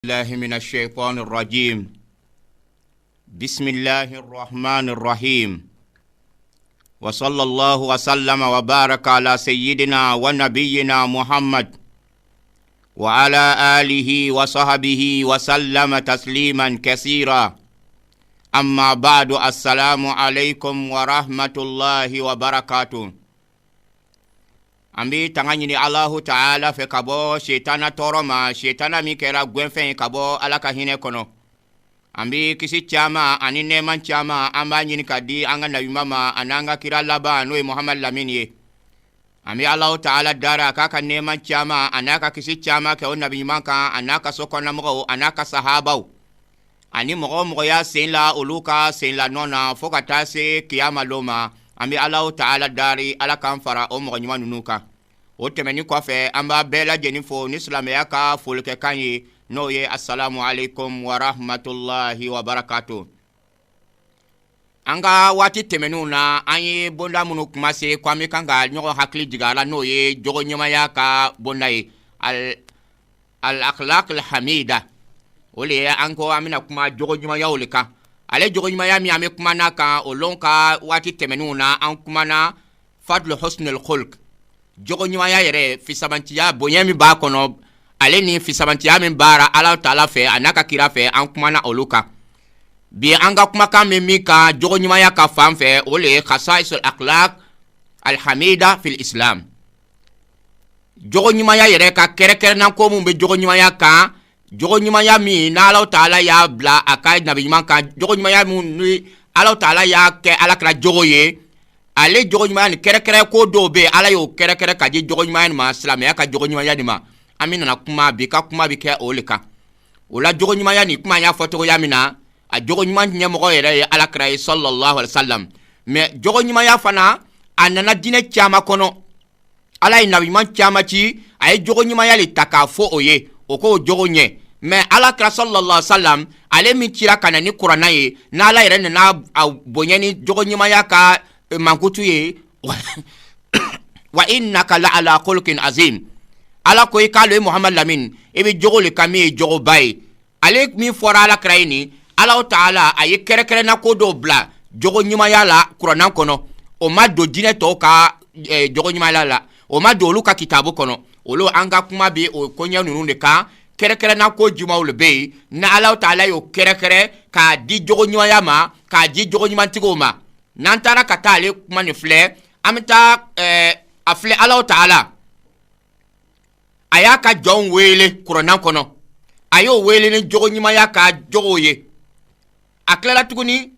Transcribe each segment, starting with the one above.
الله من الشيطان الرجيم. بسم الله الرحمن الرحيم. وصلى الله وسلم وبارك على سيدنا ونبينا محمد وعلى آله وصحبه وسلم تسليما كثيرا. أما بعد، السلام عليكم ورحمة الله وبركاته. Ambi tanganyini Allahu Ta'ala fe kabo shetana toroma shetana mikera gwenfen kabo alaka hine kono. Ambi kisi chama anine man chama amba nyini kadi anga nabi mama ananga kira laba noe Muhammad Lamini. Ambi Allahu Ta'ala dara kaka neman chama anaka kisi chama ke nabi manka anaka sokona mgo anaka sahabau. Ani mgo ya senla uluka senla nona fokata se kiyama loma. Ambi Allahu Ta'ala dari ala kamfara mgo nyuma nunuka. Otemeni kwafe amba bela jenifo nislamea ka fulke kanyi noye assalamu alaikum wa rahmatullahi wa barakatuh. Anga wati temenu na anyi bonda munu kumase kwa mikanga nyoko hakli jigala noye jogo nyuma ya ka bondaye al-akhlaq al-hamida. Ole anko amina kuma jogo nyuma ya oleka. Ale jogo nyuma ya mi ame kuma naka olonka wati temenu na an kuma na fadlu husnul khulq. Jogo nyuma ya yere fisabantiya bonyemi ba kono ale ni fisabantiya min bara ala taala fe anaka kira fe an kuma na oluka bi anga kuma ka memika jogo nyuma ya ka fanfe ole khasaisul akhlaq alhamida fil islam. Jogo nyuma ya yere ka kere na ko mumbe jogo nyuma ya ka jogo nyuma ya mi na ala taala ya bla akai nabi man ka jogo nyuma ya mu ni ala taala ya ke ala kra jogo ye ale jogo nyuma ni kere ko do be ala yo kere ka je jogo nyuma ni ma islam ya ka jogo nyuma ya ni ma amina na kuma bi ke oleka ola jogo nyuma ya ni kuma ya foto ya mina a jogo nyuma ni mo yere ala kra sallallahu alaihi wasallam me jogo nyuma ya fana anana dine chama kono ala nabi man chama ci ay jogo nyuma ya li takafo oye oko jogo nye me ala kra sallallahu alaihi wasallam ale mi kira kana ni qur'ana ye na ala yere na bonyani jogo nyuma ya ka mankutu ye wa innaka la ala khulqin azim. Ala ko ikalo Muhammad Lamin ebi jogo le kami jogo bay ale mi fora ala kraini ala taala ay kere na ko do bla jogo nyuma yala qur'an kono o ma do dine to ka jogo nyuma yala o ma do lu ka kitabu kono olo anga kuma be o konya nunu de ka kere na ko juma ul be na ala taala yo kere ka di jogo nyuma yama ka di jogo nyuma tigoma nantara katale kuma ni fle amta afle Allah Ta'ala ayaka jon wele qur'an kono ayo wele ni jogo nyima yaka jogo ye aklela tuguni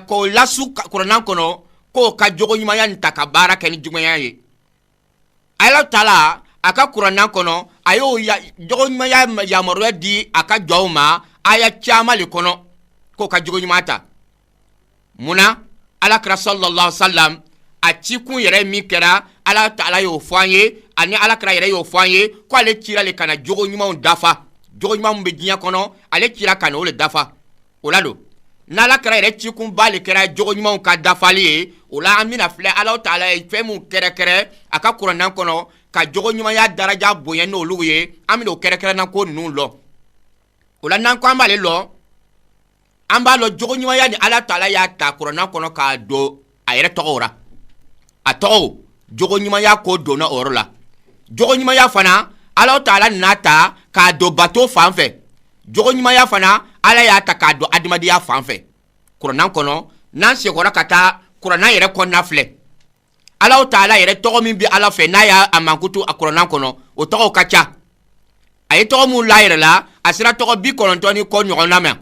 ko lasu qur'an kono ko ka jogo nyima ya ntakabara ken juma ye Allah Ta'ala aka qur'an kono ayo ya jogo nyima ya moredi aka joma aya chama le kono ko ka jogo nyima ta muna ala kra sallallahu alaihi wasallam a cikun yere mi kera ala taala yo fanye ani ala kra yere yo fanye ko ale tira le kana jogo nyuma dafa jogo nyuma be dinya kono ale tira kana ole dafa olado na ala kra yere cikun bale kera jogo nyuma ka dafali ola amina fle ala taala e femu kere aka qur'an kono ka jogo nyuma ya daraja boyen no luye amino kere na ko nu lo ola nan ko amale lo amba lo jogo nyuma ya ni ala taala ya ta qur'an kono ka do ayere togora ato jogo nyuma ya ko do na orla jogo nyuma ya fana ala taala nata ka do bato fanfe jogo nyuma ya fana ala ya ta ka do adimadi ya fanfe qur'an kono nan se gora kata qur'an yere ko nafle ala taala yere togo min bi ala fe na ya amankutu qur'an kono o togo kacha ay togo mu la yere la asira togo bi konontoni ko nyona ma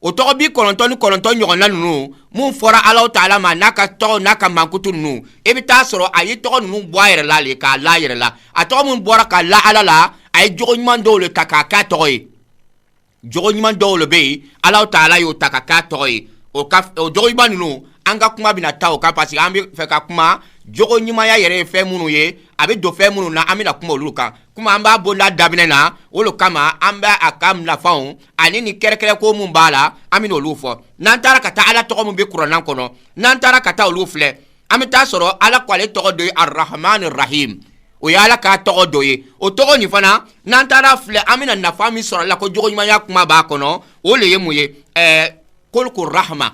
o togo bi konontoni nyona nunu mun fora ala taala ma naka togo naka mankutu nunu ebi ta soro ayi togo nunu boire la le ka la yere la a togo mun bora ka la ala la ay jogo nyman do le ka togo yi jogo nyman do le be ala taala yo ka togo yi o jogo nyman nunu anga kuma bina tawo ka pasi ambi fe ka kuma jogo nyima ya yere fe munu ye abe do fe munu na amina kuma oluka kuma amba bonda dabine na olo kama amba akam na faun ani ni kere ko mun bala amina olufo nantara kata ala to mun be qur'an kono nantara kata olufle amita soro ala kwale to de arrahmanir rahim o yala ka togo doye o togo ni fana nan tara fle amina nafa mi soro la ko jogo ɲumanya kuma ba kono o le ye mun ye kolku rahma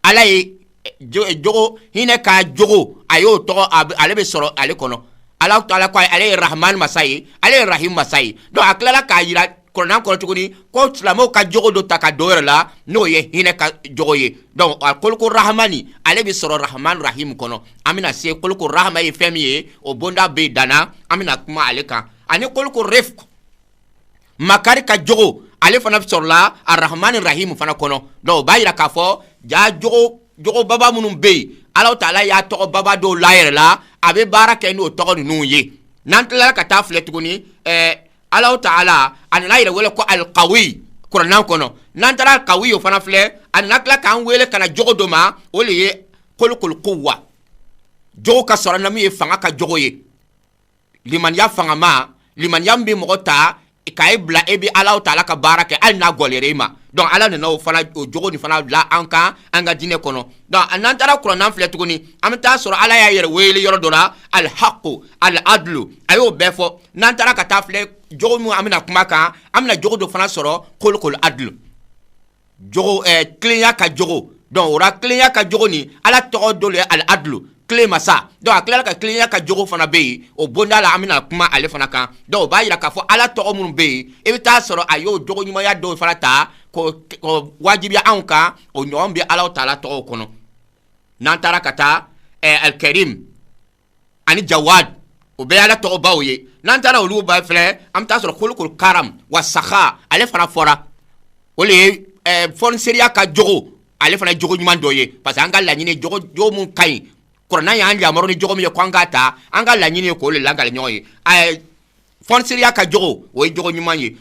ala ye jogo hine ka jogo ayo togo ale be soro ale kono ala taala ko ale rahman masai ale rahim masai do aklala ka yira Quran ko tuguni ko islamo ka jogo do taka doyre la no ye hine ka jogo ye donc kolku rahmani ale be soro rahman rahim kono amina se kolku rahma ye femiye o bonda be dana amina kuma ale kan ani kolku rifq makari ka jogo ale fana soro la arrahman rahim fana kono donc bayira ka fo ja jogo baba munun be ala taala ya to baba do layre la abe baraka no to nu ye nantla ka ta fle tuguni Allah Ta'ala anana yira wele ko al-qawi Qur'an kono nantara al-qawi yo fana fle anakla kan wele kana jogo doma wole ye kolkul quwwa jogo ka sora na mi fanga ka jogo ye liman ya fanga ma liman yambi mogota kay bla ebi Allah Ta'ala ka baraka al na golere ma donc ala ne no fana jogo ni fana la anka anga dine kono donc nantara Qur'an fle tuguni amta sora ala ya yira wele yoro dora al-haqq al-adlu ayo befo nantara ka ta fle jogo mu amina kuma kan amina jogo do fana soro kolkol adl jogo klenya ka jogo donc ora klenya ka jogo ni ala to do le al adlu klema sa donc aklela ka klenya ka jogo fana be o bonda la amina kuma ale fana kan donc ba yira ka fo ala to mun be e bi ta soro ayo jogo nyuma ya do fana ta ko wajibi anka o nyom bi ala taala to kono nan tara kata al karim ani jawad o be ala to bawye nan tara olu ba fle am ta soro kulkul karam wa sakha ale fana fora ole fon seria ka jogo ale fana jogo nyuma doye parce que anga la nyine jogo mun kai Qur'an ya anja maro ni jogo mi ko ngata anga la nyine ko le langa le nyoy fon seria ka jogo o jogo nyuma yi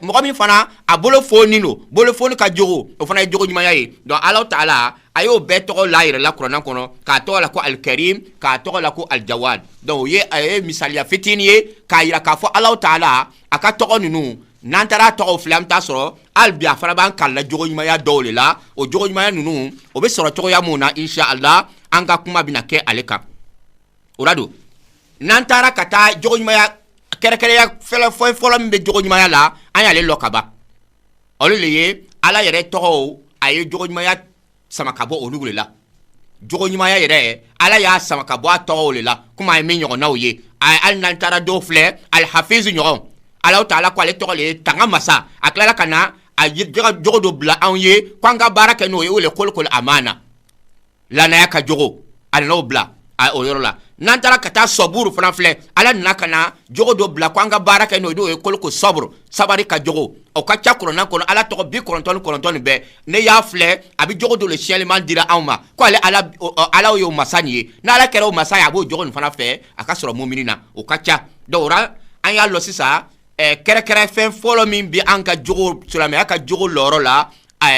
mo mi fana abolo fonino bolo fon ka jogo o fana jogo nyuma yi donc Allah taala ayo beto la ire la Qur'an kono ka to la ko al karim ka to la ko al jawad donc ye ay misalia fitiniye ka ira ka fo Allah taala aka to nunu nantara to flam ta soro al bia fara ban kala jogo nyuma ya dole la o jogo nyuma ya nunu o be soro to ya muna insha Allah anga kuma binake aleka urado nantara kata jogo nyuma ya kere ya fela folo mbe jogo nyuma ya la anya le lokaba olule ala yere to ayo jogo nyuma ya sama kabo olugule la jogo nyuma ya yere ala ya sama kabo to la kuma me nyogo na oye al nantara do fle al hafiz nyogo ala taala ko ale to le tanga masa akla kana a jogo do bla anye kwanga baraka no ye ole kolkol amana la na ya ka jogo al no bla a oyorola nantara kata soburu fana fle ala nakana jogo do bla kwanga baraka no do e kolko sobru sabari ka jogo o ka chakro na kono ala to bi koronton be ne ya fle abi jogo do le chieleman dira awma ko ala yo masani na ala kero masaya bo jogo fana fe aka soro mu'minina o ka cha dora an ya lo sisa kere fen follow min bi anka jogo sulame aka jogo loro la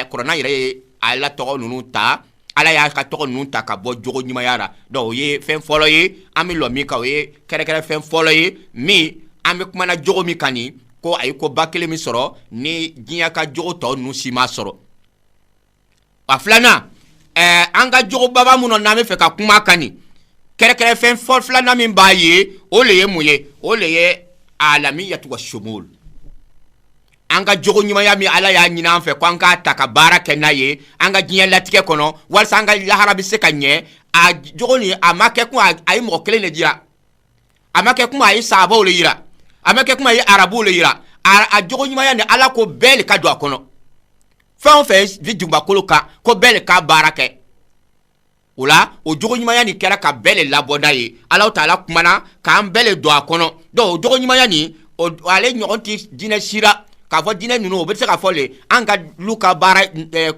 corona ire ala to nunu ta ala ya ka to nun ta ka bo jogo nyima yara do ye fen follow ye ami lo mi ka ye kere fen follow ye mi ami kuma na jogo mi kani ko ay ko bakele mi soro ni ginya ka jogo to nu sima soro aflana anga jogo baba muno na me fe ka kuma kani kere fen follow flana mi ba ye o le ye muye o le ye alamiyatu wa shumul anga jogo nyuma ya mi ala ya nyina fe kwa anga taka baraka na ye anga ginya latike kono wal sanga la harabi se kanye a jogo ni amake ku ay mo kele ne dira amake ku ay sabo le yira amake ku ay arabu le yira a jogo nyuma ya ni ala ko bel ka do kono fa on fait vidumba koloka ko bel ka baraka ula o jogo nyuma ya ni kera ka bel la bodaye ala taala kumana ka bel do kono do jogo nyuma ya ni o ale nyonti dina shira ka fo dina nuno be se ka fo le anga luka bara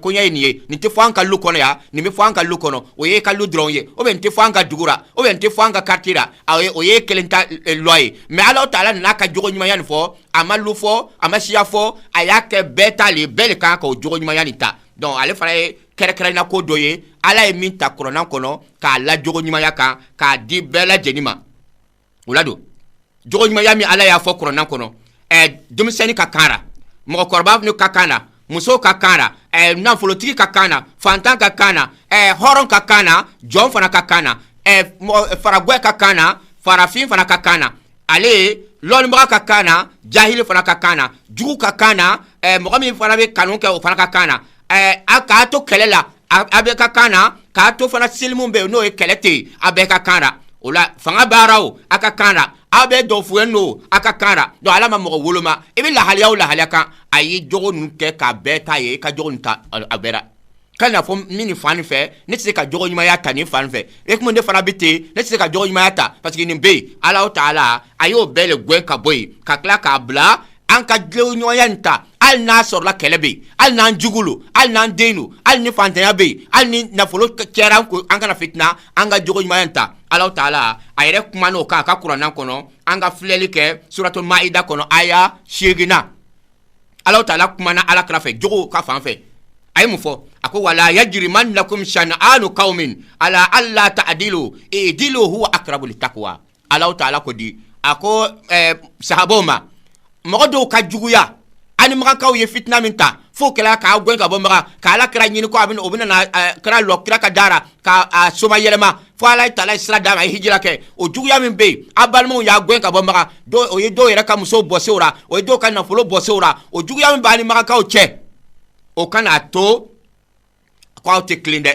ko nya ni ni te fo anga lu kono ya ni me fo anga lu kono o ye ka lu dron ye o be te fo anga dugura o be te fo anga kartira o ye kelenta loye me ala taala na ka jogo nyuma ya ni fo ama lu fo ama sia fo aya ke beta le bel ka ko jogo nyuma ya ni ta donc ale fara kere na ko doye ala e min ta corona kono ka la jogo nyuma ya ka di bela jenima ulado jogo nyuma ya mi ala ya fo corona kono dumiseni ka kara mo korba nu ka kana muso ka kana na folotiki ka kana fantan ka kana horon ka kana jon fana ka kana faragwe ka kana farafin fana ka kana ale lolmra ka kana jahili fana ka kana jugu ka kana mɔgɔ min fana bɛ kanu kɛ o fana ka kana a k'a to kɛlɛ la a bɛ ka kana k'a to fana silimu bɛ n'o ye kɛlɛ tɛ a bɛɛ ka kana o la fanga baara o a ka kana a bɛ dɔ fuyen no a ka kana donc ala ma mɔgɔ woloma i bɛ lahaliya o lahaliya kan a ye jogo ninnu kɛ k'a bɛɛ ta ye i ka jogo ninnu ta a bɛɛ la kan n'a fɔ min ni fan fɛ ne tɛ se ka jogo ɲumanya ta nin fan fɛ e kuma ne fana bɛ ten ne tɛ se ka jogo ɲumanya ta parce que nin bɛ yen ala o taala a y'o bɛɛ le gɛn ka bɔ yen ka tila k'a bila an ka jogo ɲumanya nin ta hali n'a sɔrɔla kɛlɛ bɛ yen hali n'an jugu lo hali n'an den lo hali ni fantanya bɛ yen hali ni nafolo kɛra an kana fitina an ka jogo ɲumanya nin ta ala taala a yɛrɛ kuma n'o kan a ka kuranna kɔnɔ an ka filɛli kɛ suratul maida kɔnɔ aya 8 ala taala kumana ala kira fɛ jogo ka fan fɛ a ye mun fɔ a ko wala yajrimannakum shan'anu qaumin ala alla ta'dilu i'dilu huwa aqrabu littaqwa ala taala ko di a ko sahabaw ma mɔgɔ dɔw ka juguya ani makankaw ye fitina min ta fo kɛla k'a gɛn ka bɔ maga ka ala kira ɲini ko o bɛna na kira lɔ kira ka dara ka soma yɛlɛma fo ala ye taala sira d'a ma a ye hijira kɛ o juguya min bɛ yen a balimaw y'a gɛn ka bɔ maga o ye dɔw yɛrɛ ka musow bɔsew la o ye dɔw ka nafolo bɔsew la o juguya min b'a ni makankaw cɛ o kana to k'aw tɛ kelen dɛ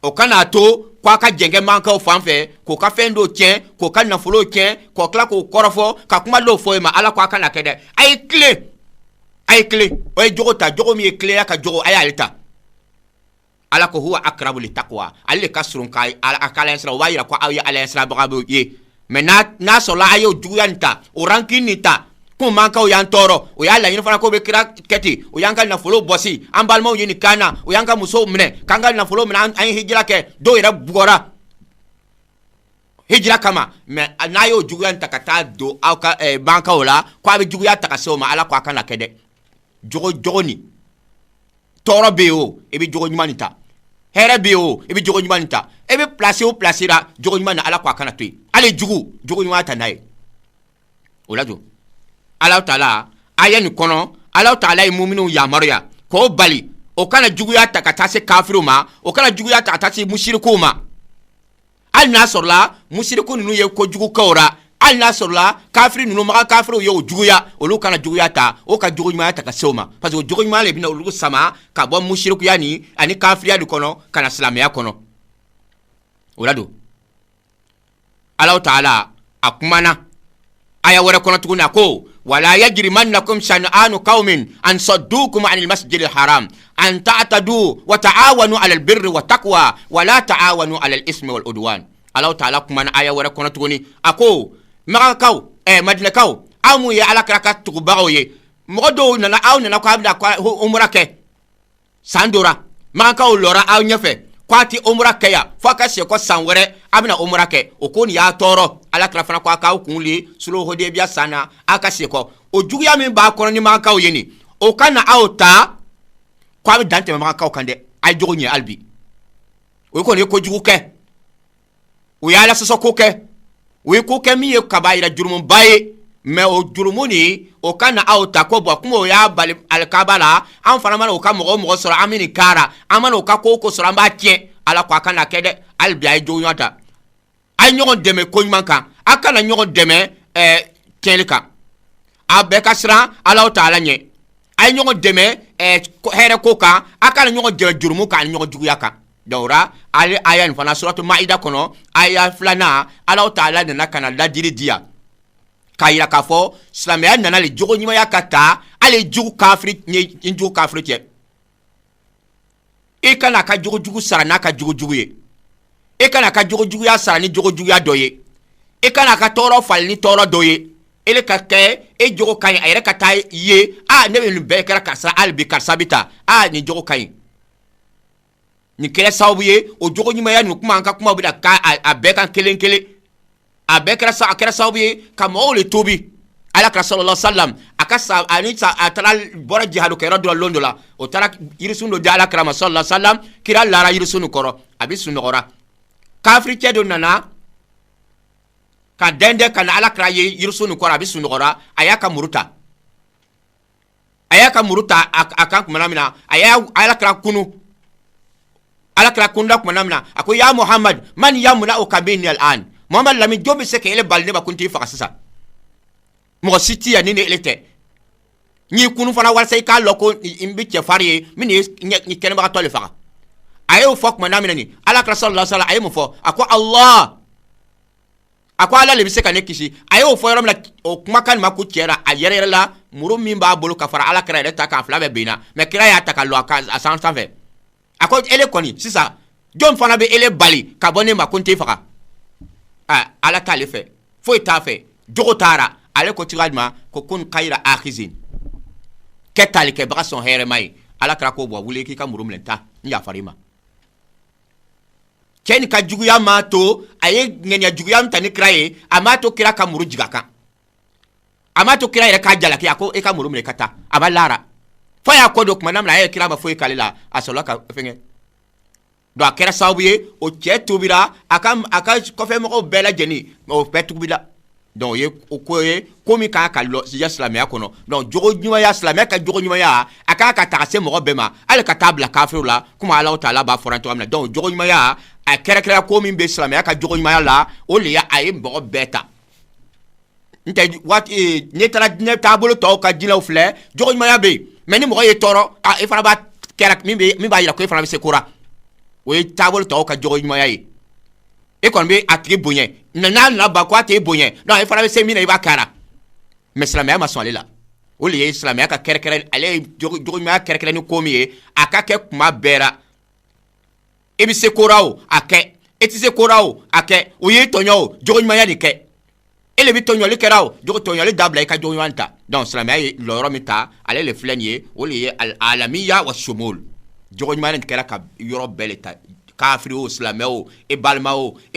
o kana to k'a ka jɛngɛ mankaw fan fɛ k'o ka fɛn dɔw tiɲɛ k'o ka nafolo tiɲɛ k'o tila k'o kɔrɔfɔ ka kuma dɔw fɔ e ma ala ko a kana kɛ dɛ a ye tilen a ye tilen o ye jogo ta jogo min ye tilenya ka jogo a y'ale ta ala ko huwa aqrabu littaqwa ale de ka surun ka a ka ala sira o b'a yira ko aw ye ala sirabaga ye mais n'a sɔrɔla a y'o juguya nin ta o rankin nin ta ko mankaw y'an tɔɔrɔ o y'a laɲini fana ko bɛ kira kɛ ten o y'an ka nafolo bɔsi an balimaw ye nin kan na o y'an ka musow minɛ k'an ka nafolo minɛ an ye hijira kɛ dɔw yɛrɛ bugɔra hijira kama mais n'a y'o juguya ta ka taa don aw ka bankaw la ko a bɛ juguya ta ka se o ma ala ko a kana kɛ dɛ jogo nin tɔɔrɔ bɛ yen o i bɛ jogo ɲuman nin ta hɛrɛ bɛ yen o i bɛ jogo ɲuman nin ta e bɛ place o place la jogo ɲuman nin ala ko a kana to yen hali jogo ɲuman ta n'a ye o la jɔ ala taala aya nin kɔnɔ ala taala ye muminunw yamaruya k'o bali o kana juguya ta ka taa se kafiriw ma o kana juguya ta ka taa se musirikuw ma hali n'a sɔrɔla musiriku ninnu ye kojugu kɛw ra hali n'a sɔrɔla kafiri ninnu maga kafiriw ye o juguya olu kana juguya ta o ka jogo ɲumanya ta ka se o ma parce que o jogo ɲumanya le bɛna olu sama ka bɔ musirikuya ni ani kafiriya de kɔnɔ ka na silamɛya kɔnɔ o la don ala taala a kumana aya wɛrɛ kɔnɔ tuguni a ko wala yajrimannakum shan'anu qaumin an saddukum 'anil masjidil haram an ta'tadu wa ta'awanu 'alal birri wat taqwa wa la ta'awanu 'alal ismi wal udwan Allah ta'ala kuma na aya wɛrɛ kɔnɔ tuguni a ko makankaw madinakaw aw mun ye ala kira ka tugubagaw ye mɔgɔ dɔw nana aw nana ko a bɛna umra kɛ san dora makankaw lɔra aw ɲɛfɛ kwati umra kɛ ya fo ka se ko san wɛrɛ a bɛna umra kɛ o ko nin y'a tɔɔrɔ ala kira fana ko a k'aw kun le sulhu hudaybiya sanna a ka se kɔ o juguya min b'a kɔnɔ ni makankaw ye nin o ka na aw ta ko a bɛ dan tɛmɛ makankaw kan dɛ a ye jogo ɲɛ hali bi o kɔni ye kojugu kɛ o ye ala sɔsɔ ko kɛ o ye ko kɛ min ye kaba yira jurumuba ye mais o jurumu ni o ka na aw ta ko bɔn kuma o y'a bali alikaba la an fana mana o ka mɔgɔ mɔgɔ sɔrɔ an bɛ nin kaara an mana o ka ko sɔrɔ an b'a tiɲɛ ala ko a kana kɛ dɛ hali bi a ye jogo ɲuman ta a ye ɲɔgɔn dɛmɛ ko ɲuman kan a kana ɲɔgɔn dɛmɛ tiɲɛli kan a bɛɛ ka siran ala ta'ala ɲɛ a ye ɲɔgɔn dɛmɛ hɛrɛ ko kan a kana ɲɔgɔn dɛmɛ jurumu kan ani ɲɔgɔn juguya kan dawra ale aya nin fana suratu maida kɔnɔ aya filanan ala ta'ala nana kana ladiri diya k'a yira k'a fɔ silamɛya nana le jogo ɲumanya ka ta ale jugu kafiri ni jugu kafiri cɛ e kana ka jogo jugu sara n'a ka jogo jugu ye e kana ka jogo juguya sara ni jogo juguya dɔ ye e kana ka tɔɔrɔ fali ni tɔɔrɔ dɔ ye ele ka kɛ e jogo ka ɲi a yɛrɛ ka taa ye ne bɛ nin bɛɛ kɛra karisa hali bi karisa bɛ ta nin jogo ka ɲi nin kɛra sababu ye o jogo ɲumanya nin kuma an ka kuma bɛ na ka a bɛɛ kan kelen kelen a bɛɛ kɛra sababu ye ka mɔgɔw le tobi ala kira sallallahu alaihi wasallam a taara bɔra jihadu kɛyɔrɔ dɔ la lon dɔ la o taara yirisun dɔ di ala kira ma sallallahu alaihi wasallam kira lara yirisun nin kɔrɔ a bɛ sunɔgɔra kafiri cɛ dɔ nana ka dɛndɛn ka na ala kira ye yirisun nin kɔrɔ a bɛ sunɔgɔra a y'a ka muru ta a kan kumana min na a y'a ala kira kunu ala kira kunda kumana min na a ko ya muhammad man yamuna o kabini al'an Muhammad Lami jobe se ke ele bal ne ba kunti fa sisa mo siti ya ni ne elete ni kunu fana war sai ka loko imbi che fari mini ni ken ba tole fa ayo fok manamina ni ala ka sallallahu alaihi wasallam ayo mo fo akwa Allah akwa ala le biseka ne kishi ayo fo yaram la o kuma kan maku tiera a yere la muru min ba bolu ka fara ala kra ta ka flabe bina me kra ya ta ka lo ka asan sanve akwa ele koni sisa jom fana be ele bali ka bone ma kunti fa ala tale fe fo ta fe jogo tara ale ko tiradma ko kun khaira akhizin ketali ke bra son here mai ala kra ko bo wule ki ka muru mlenta ya farima ken ka jugu ya mato aye ngenya jugu ya mtani kraye amato kira ka muru jigaka amato kira ire ka jala ki ako e ka muru mle kata abalara fa ya ko dok manam la aye kira ba fo kalila asola ka fenge do akera sabuye o tubira aka ko fe mo bela jeni o petubila donc ye ko ye komi ka lo ya islamia kono donc jogo nyuma ya islamia ka jogo nyuma ya aka ka ta se mo bema ale ka tabla kafiru la kuma Allah taala ba foranto amna donc jogo nyuma ya a kere komi be islamia ka jogo nyuma ya la o le ya ay mo beta nte wat ne tara ne tabolo to ka dina ufle jogo nyuma ya be meni mo ye toro e fara ba kera mi ba yira ko e fara be sekura o ye tabolo to ka jogo nyuma ya yi e kon be atri bonye na ba kwa te bonye non e fara se mi na ba kara mais islamia ma son la o le islamia ka kere ale jogo ma kere ni komi aka ke kuma bera e bi se korao ake eti se korao ake o ye tonyo jogo ma ya ni ke ele bi tonyo le kerao jogo tonyo le dabla ka jogo wanta donc islamia lo romita ale le flenie o le al alamiya wa shumul jogo ma ni kera ka yoro beleta kafiri o islamé o e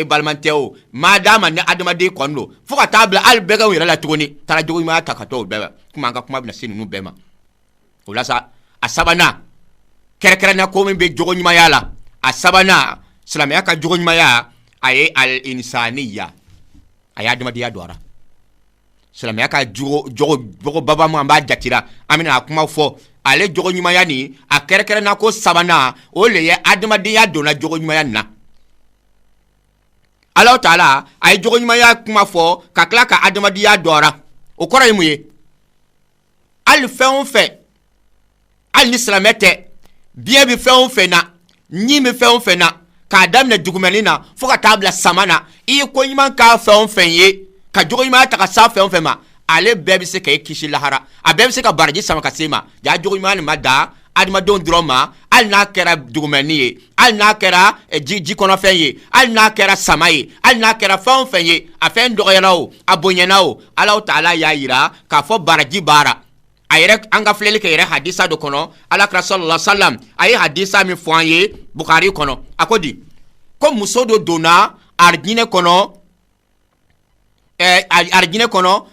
balmante o madama ne adamade konno fuka tabla al bega wira la tugoni tara jogo ma takato beba kuma nga kuma bina sinu nu bema wala sa asabana kere na ko min be jogo nyuma yala asabana islamé ka jogo nyuma ya ay al insaniya ay adamade ya dora islamé ka jogo baba mo amba jatira amina kuma fo ale jogo nyuma yani a kere na ko sabana o le ye adamade ya dona jogo nyuma yana Allah taala ay jogo nyuma ya kuma fo ka kla ka adamade ya dora o kora yimuye al fe al islamete bien bi fe na nyi mi fe na ka adam na dugumelina fo ka tabla samana i ko nyima ka fe ye ka jogo nyuma ta ka sa fe ma ale bebe se kay kishi lahara a bebe se ka barji sama ka sema ja jogo mani mada adma don droma al na kera dugumani al na kera ji kono fenye al na kera samaye al na kera fon fenye afen do yanawo abonyenawo Allah taala ya yira ka fo barji bara ayre anga flele ke yere hadisa do kono ala kra sallallahu alaihi wasallam ay hadisa mi foanye bukhari kono akodi ko musodo dona argine kono argine kono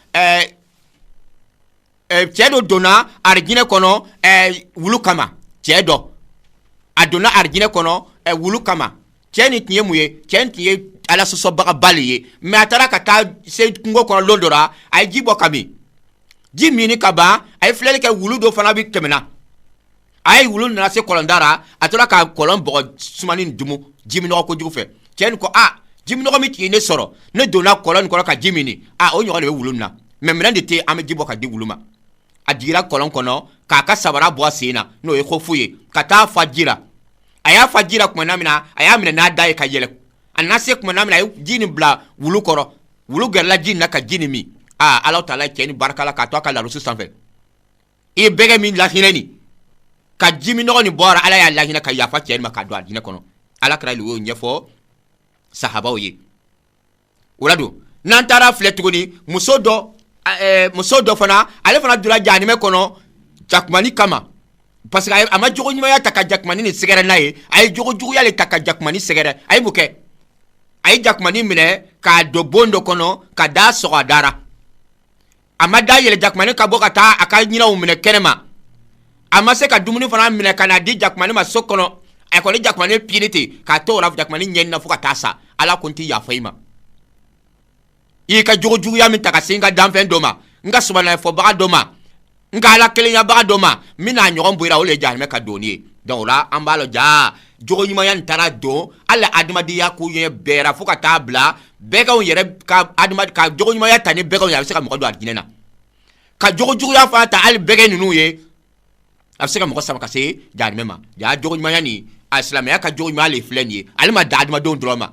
cedo dona argine kono wulu kama cedo adona argine kono wulu kama ceni tiye muye ceni tiye ala so baga baliye me atara kata se ngo kono londora ay jibo kami jimini kaba ay flele ke wulu do fana bi kemena ay wulu na se kolondara atara ka kolon bo sumani dumu jimino ko jufe ceni ko jimini ko mi tiye soro ne dona kolon ko ka jimini o nyo le wulu na memena de te ame jibo ka di wuluma adira kolon kono ka sabara bo asina no e khofuye kata fajira aya fajira kuma namina aya mina na dai ka yele anase kuma namina jini bla wulu koro wulu gerla jini na ka jini mi Allah taala keni barakala ka to ka la rusu sanfe e bege min la hineni ka jimi no ni bora ala ya la hina ka yafa keni maka do adina kono ala kra liwo nyefo sahaba oye ulado nantara fletugoni musodo fana ale fana dura jani me kono jakmani kama parce que ama jogo nyima ya taka jakmani ni segere naye ay jogo ya le taka jakmani segere ay buke ay jakmani mine ka do bondo kono ka da so dara ama da yele jakmani ka boka ta aka nyina umine kenema ama se ka dumuni fana mine kana di jakmani ma sokono ay ko le jakmani pinite ka to raf jakmani nyenna fuka tasa ala kunti ya faima i ka jogo ya min taka singa damfen doma nga subana fo baga doma nga ala kelenya baga doma mina nyogon buira ole jahme ka doni donc la ambalo ja jogo ɲumanya nin taara don hali adamadenya ko ye bɛɛra fo ka taa bila bɛɛ ka yɛrɛ ka jogo ɲumanya ta ni bɛɛ ka a bɛ se ka mɔgɔ don alijinɛ na ka jogo juguya fana ta hali bɛɛ ninnu ye a bɛ se ka mɔgɔ sama ka se jahanɛmɛ ma ja jogo ɲumanya nin a silamɛya ka jogo ɲumanya le filɛ nin ye ale ma da adamadenw dɔrɔn ma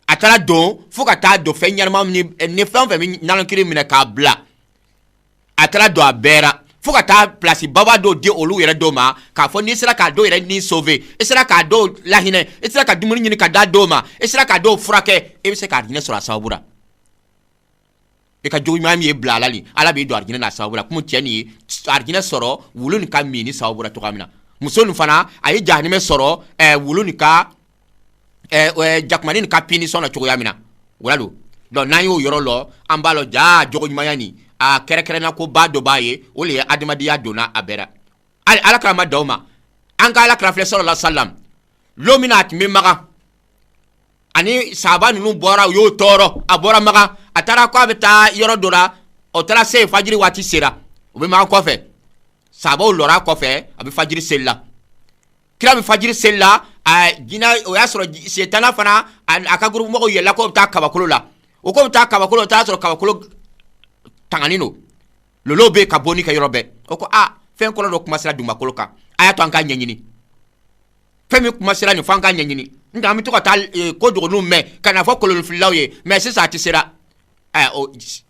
a taara don fo ka taa don fɛn ɲɛnama ni fɛn o fɛn bɛ nalɔkiri minɛ k'a bila a taara don a bɛɛra fo ka taa place baba dɔw di olu yɛrɛ dɔw ma k'a fɔ n'i sera k'a dɔw yɛrɛ ni sauver i sera k'a dɔw lahinɛ i sera ka dumuni ɲini ka da dɔw ma i sera k'a dɔw furakɛ i bɛ se ka alijinɛ sɔrɔ a sababu la i ka jogo ɲuman min ye bila ala ni ala b'i don alijinɛ na a sababu la komi cɛ nin ye alijinɛ sɔrɔ wulu nin ka min ni sababu la cogoya min na muso nin fana a ye jahanɛmɛ sɔrɔ wulu nin ka jakumani nin ka punition na cogoya min na wala don donc n'an y'o yɔrɔ lɔ an b'a lɔ ja jogo ɲumanya nin a kɛrɛkɛrɛnna ko ba dɔ b'a ye o le ye adamadenya donna a bɛɛ la hali alakira ma d'aw ma an ka alakira filɛ sallallahu alaihi wasallam lo min a tun bɛ maga ani sahaba ninnu bɔra u y'o tɔɔrɔ a bɔra maga a taara ko a bɛ taa yɔrɔ dɔ la o taara se fajiri waati sera u bɛ maga kɔfɛ sahabaw lɔra kɔfɛ a bɛ fajiri seli la kira bɛ fajiri seli la jinɛ o y'a sɔrɔ setana fana a ka gurupu mɔgɔw yɛlɛla ko bɛ taa kabakolo la o ko bɛ taa kabakolo o taara sɔrɔ kabakolo tanganin don lolo bɛ ka bɔni kɛ yɔrɔ bɛɛ o ko fɛn kɔrɔ dɔ kumasera dugumakolo kan a y'a to an k'a ɲɛɲini fɛn min kumasera nin fɔ an k'a ɲɛɲini n an bɛ to ka taa ko dogoninw mɛn ka na fɔ kolonfililaw ye mɛ sisan a tɛ sera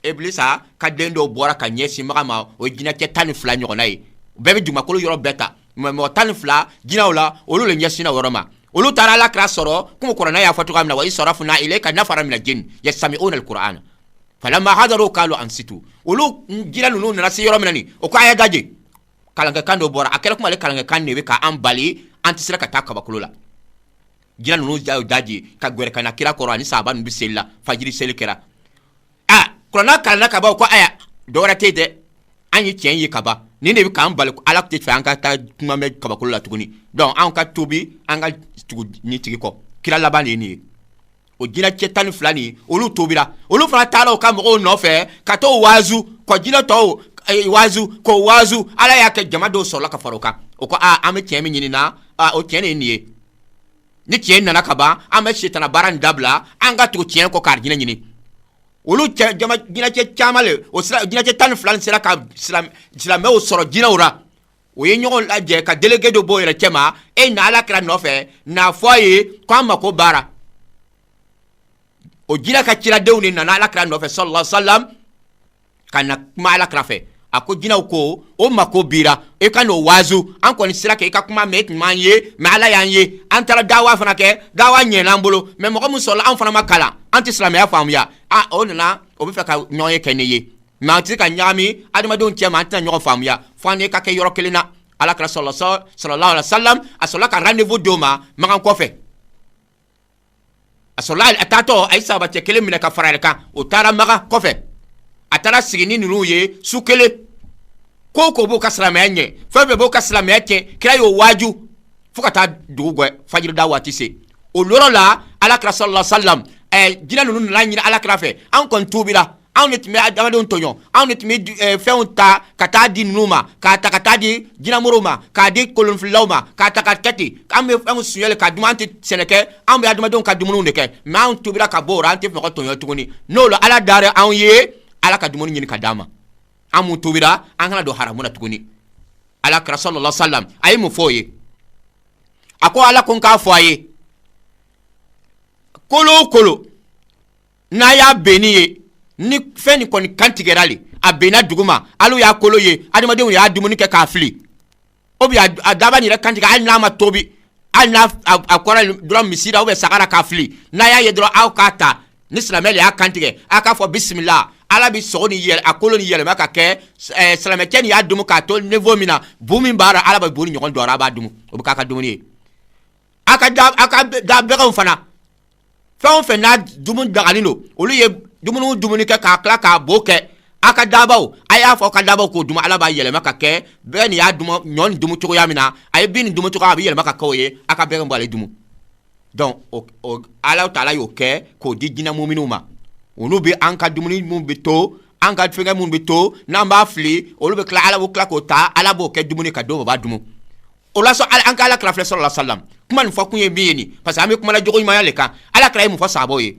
Iblisa ka den dɔw bɔra ka ɲɛsin maga ma o ye jinɛkɛ 12 ɲɔgɔnna ye bɛɛ bɛ dugumakolo yɔrɔ bɛɛ ta mɛ mɔgɔ 12 jinɛw la olu le ɲɛsinna o yɔrɔ ma olu taara alakira sɔrɔ komi kuranɛ y'a fɔ cogoya min na wa i sarafna ilayka nafaran mina al-jinn yastami'una al-Qur'ana falamma hadaru qalu ansitu olu jinɛ ninnu nana se yɔrɔ min na nin o ko a ye daje kalankɛkan dɔ bɔra a kɛra kuma ale kalankɛkan de bɛ k'an bali an tɛ sera ka taa kabakolo la jinɛ ninnu y'o daje ka gwɛrɛ ka na kira kɔrɔ ani sahaba ninnu bɛ seli la fajiri seli kɛra kuranɛ kalanna ka ban ko aya dɔwɛrɛ tɛ yen dɛ an ye tiɲɛ ye ka ban nin de bɛ k'an bali ala tɛ fɛ an ka taa kuma mɛn kabakolo la tuguni donc an ka tobi an ka tugu ni tigi kɔ kira laban de ye nin ye o jinɛcɛ 12 nin olu tobira olu fana taara u ka mɔgɔw nɔfɛ ka t'o waazu ko jinɛ tɔw waazu ala y'a kɛ jama dɔw sɔrɔla ka fara o kan o ko an bɛ tiɲɛ min ɲini na o tiɲɛ de ye nin ye ni tiɲɛ nana ka ban an bɛ setana baara nin dabila an ka tugu tiɲɛ kɔ k'a jinɛ ɲini olu jinɛcɛ caman le o sira jinɛcɛ 12 nin sera ka silamɛw sɔrɔ jinɛw la o ye ɲɔgɔn lajɛ ka délégué dɔ bɔ yɛrɛ cɛ ma na alakira nɔfɛ n'a fɔ a ye ko an mako baara o jinɛ ka ciradenw de nana alakira nɔfɛ sallallahu alaihi wasallam ka na kuma alakira fɛ a ko jinɛw ko o mako bira e ka n'o waazu an kɔni sera kɛ i ka kuma mɛn e tun m'an ye mɛ ala y'an ye an taara dawa fana kɛ dawa ɲɛna an bolo mɛ mɔgɔ min sɔrɔla an fana ma kalan an tɛ silamɛya faamuya o nana o bɛ fɛ ka ɲɔgɔn ye kɛ ne ye mɛ an tɛ se ka ɲagami adamadenw cɛ ma an tɛna ɲɔgɔn faamuya fo an ka kɛ yɔrɔ kelen na alakira sallallahu alaihi wasallam a sɔrɔla ka rendez-vous d'o ma magan kɔfɛ a sɔrɔla a taatɔ a ye sahabacɛ kelen minɛ ka fara yɛrɛ kan o taara magan kɔfɛ a taara sigi ni ninnu ye su kelen ko b'o ka silamɛya ɲɛ fɛn fɛn b'o ka silamɛya tiɲɛ kira y'o waaju fo ka taa dugu gɛ fajiri da waati se o yɔrɔ la alakira sallallahu alaihi wasallam jinɛ ninnu nana ɲini alakira fɛ an kɔni tuubira anw de tun bɛ adamadenw tɔɲɔ anw de tun bɛ fɛnw ta ka taa di ninnu ma k'a ta ka taa di jinɛmɔrɔw ma k'a di kolonfililaw ma k'a ta ka kɛ ten an bɛ fɛnw suɲɛli ka dun an tɛ sɛnɛ kɛ an bɛ adamadenw ka dumuniw de kɛ mɛ anw tuubira ka bɔ o la an tɛ fɛ ka tɔɲɔ tuguni n'o la ala dara anw ye ala ka dumuni ɲini ka d'a ma an mun tobira an kana don haramu na tuguni alakira sallallahu alaihi wasallam a ye mun fɔ o ye a ko ala ko n k'a fɔ a ye kolo o kolo n'a y'a benni ye ni fɛn nin kɔni kantigɛra le a benna dugu ma ala y'a kolo ye adamadenw y'a dumuni kɛ k'a fili o bi a daba nin yɛrɛ kantigɛ hali n'a ma tobi hali n'a kɔrɔ dɔrɔn misira sagara k'a fili n'a y'a ye dɔrɔn aw k'a ta ni silamɛ de y'a kantigɛ a k'a fɔ bisimila ala bi sogo ni yɛlɛ a kolo ni yɛlɛma ka kɛ silamɛcɛ ni y'a dumu k'a to niveau min na bu min b'a la ala bɛ bu ni ɲɔgɔn dɔn a b'a dumu o bɛ k'a ka dumuni ye a ka da bɛgɛw fana fɛn o fɛn n'a dumuni dagalen don olu ye dumuni kɛ k'a tila k'a bo kɛ a ka dabaw a y'a fɔ ka dabaw k'o dumu ala b'a yɛlɛma ka kɛ bɛɛ ni y'a dumu ɲɔ ni dumu cogoya min na a ye bin ni dumu cogoya a bɛ yɛlɛma ka kɛ o ye a ka bɛgɛ bɔ ale dumu donc ala taala y'o kɛ k'o di jinɛ muminuw ma olu bɛ an ka dumuni mun bɛ to an ka fɛngɛ mun bɛ to n'an b'a fili olu bɛ tila ala b'o tila k'o ta ala b'o kɛ dumuni ka dɔw b'a dumu o la so an ka ala kira filɛ sallallahu alaihi wasallam kuma nin fɔ kun ye min ye nin parce que an bɛ kuma la jogo ɲumanya le kan ala kira ye mun fɔ sahabaw ye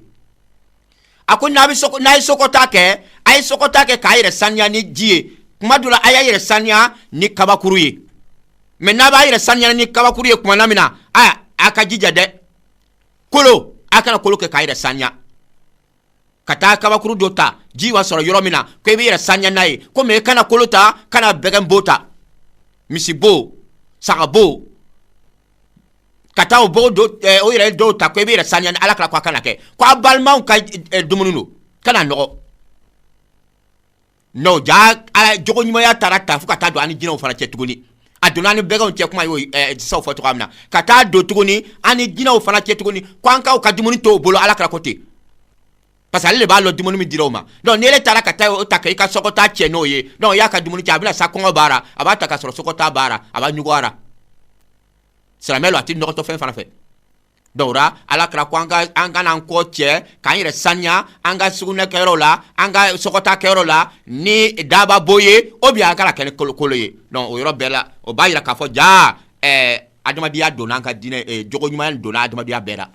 a ko n'a ye sokɔta kɛ a ye sokɔta kɛ k'a yɛrɛ saniya ni ji ye kuma dɔ la a y'a yɛrɛ saniya ni kabakuru ye mais n'a b'a yɛrɛ saniya ni kabakuru ye kuma na min na a ka jija dɛ kolo a kana kolo kɛ k'a yɛrɛ saniya ka taa kabakuru dɔ ta ji wa sɔrɔ yɔrɔ min na ko i bɛ yɛrɛ saniya n'a ye ko mais kana kolo ta kana bɛgɛnbo ta misibo sagabo ka taa o yɛrɛ dɔw ta ko i bɛ yɛrɛ saniya ni ala kira ko a kana kɛ ko a balimaw ka dumuni don kana nɔgɔ non ja jogo ɲumanya taara ta fo ka taa don ani jinɛw fana cɛ tuguni a donna ani bɛgɛnw cɛ kuma y'o saw fɔ cogoya min na ka taa don tuguni ani jinɛw fana cɛ tuguni ko an k'aw ka dumuni to o bolo ala kira ko ten parce que ale de b'a lɔn dumuni min dira o ma donc ni ele taara ka taa o ta k'i ka sɔgɔta cɛ n'o ye donc i y'a ka dumuni cɛ a bɛna sa kɔngɔ b'ara a b'a ta ka sɔrɔ sɔgɔta b'ara a b'a ɲugu ara silamɛ lo a tɛ nɔgɔtɔ fɛn fana fɛ donc o la ala kira ko an ka n'an kɔ cɛ k'an yɛrɛ saniya an ka sugunɛ kɛyɔrɔ la an ka sɔgɔta kɛyɔrɔ la ni daba bo ye ou bien an kana kɛ ni kolokolo ye donc o yɔrɔ bɛɛ la o b'a yira k'a fɔ ja adamadenya donna an ka diinɛ jogo ɲumanya donna adamadenya bɛɛ la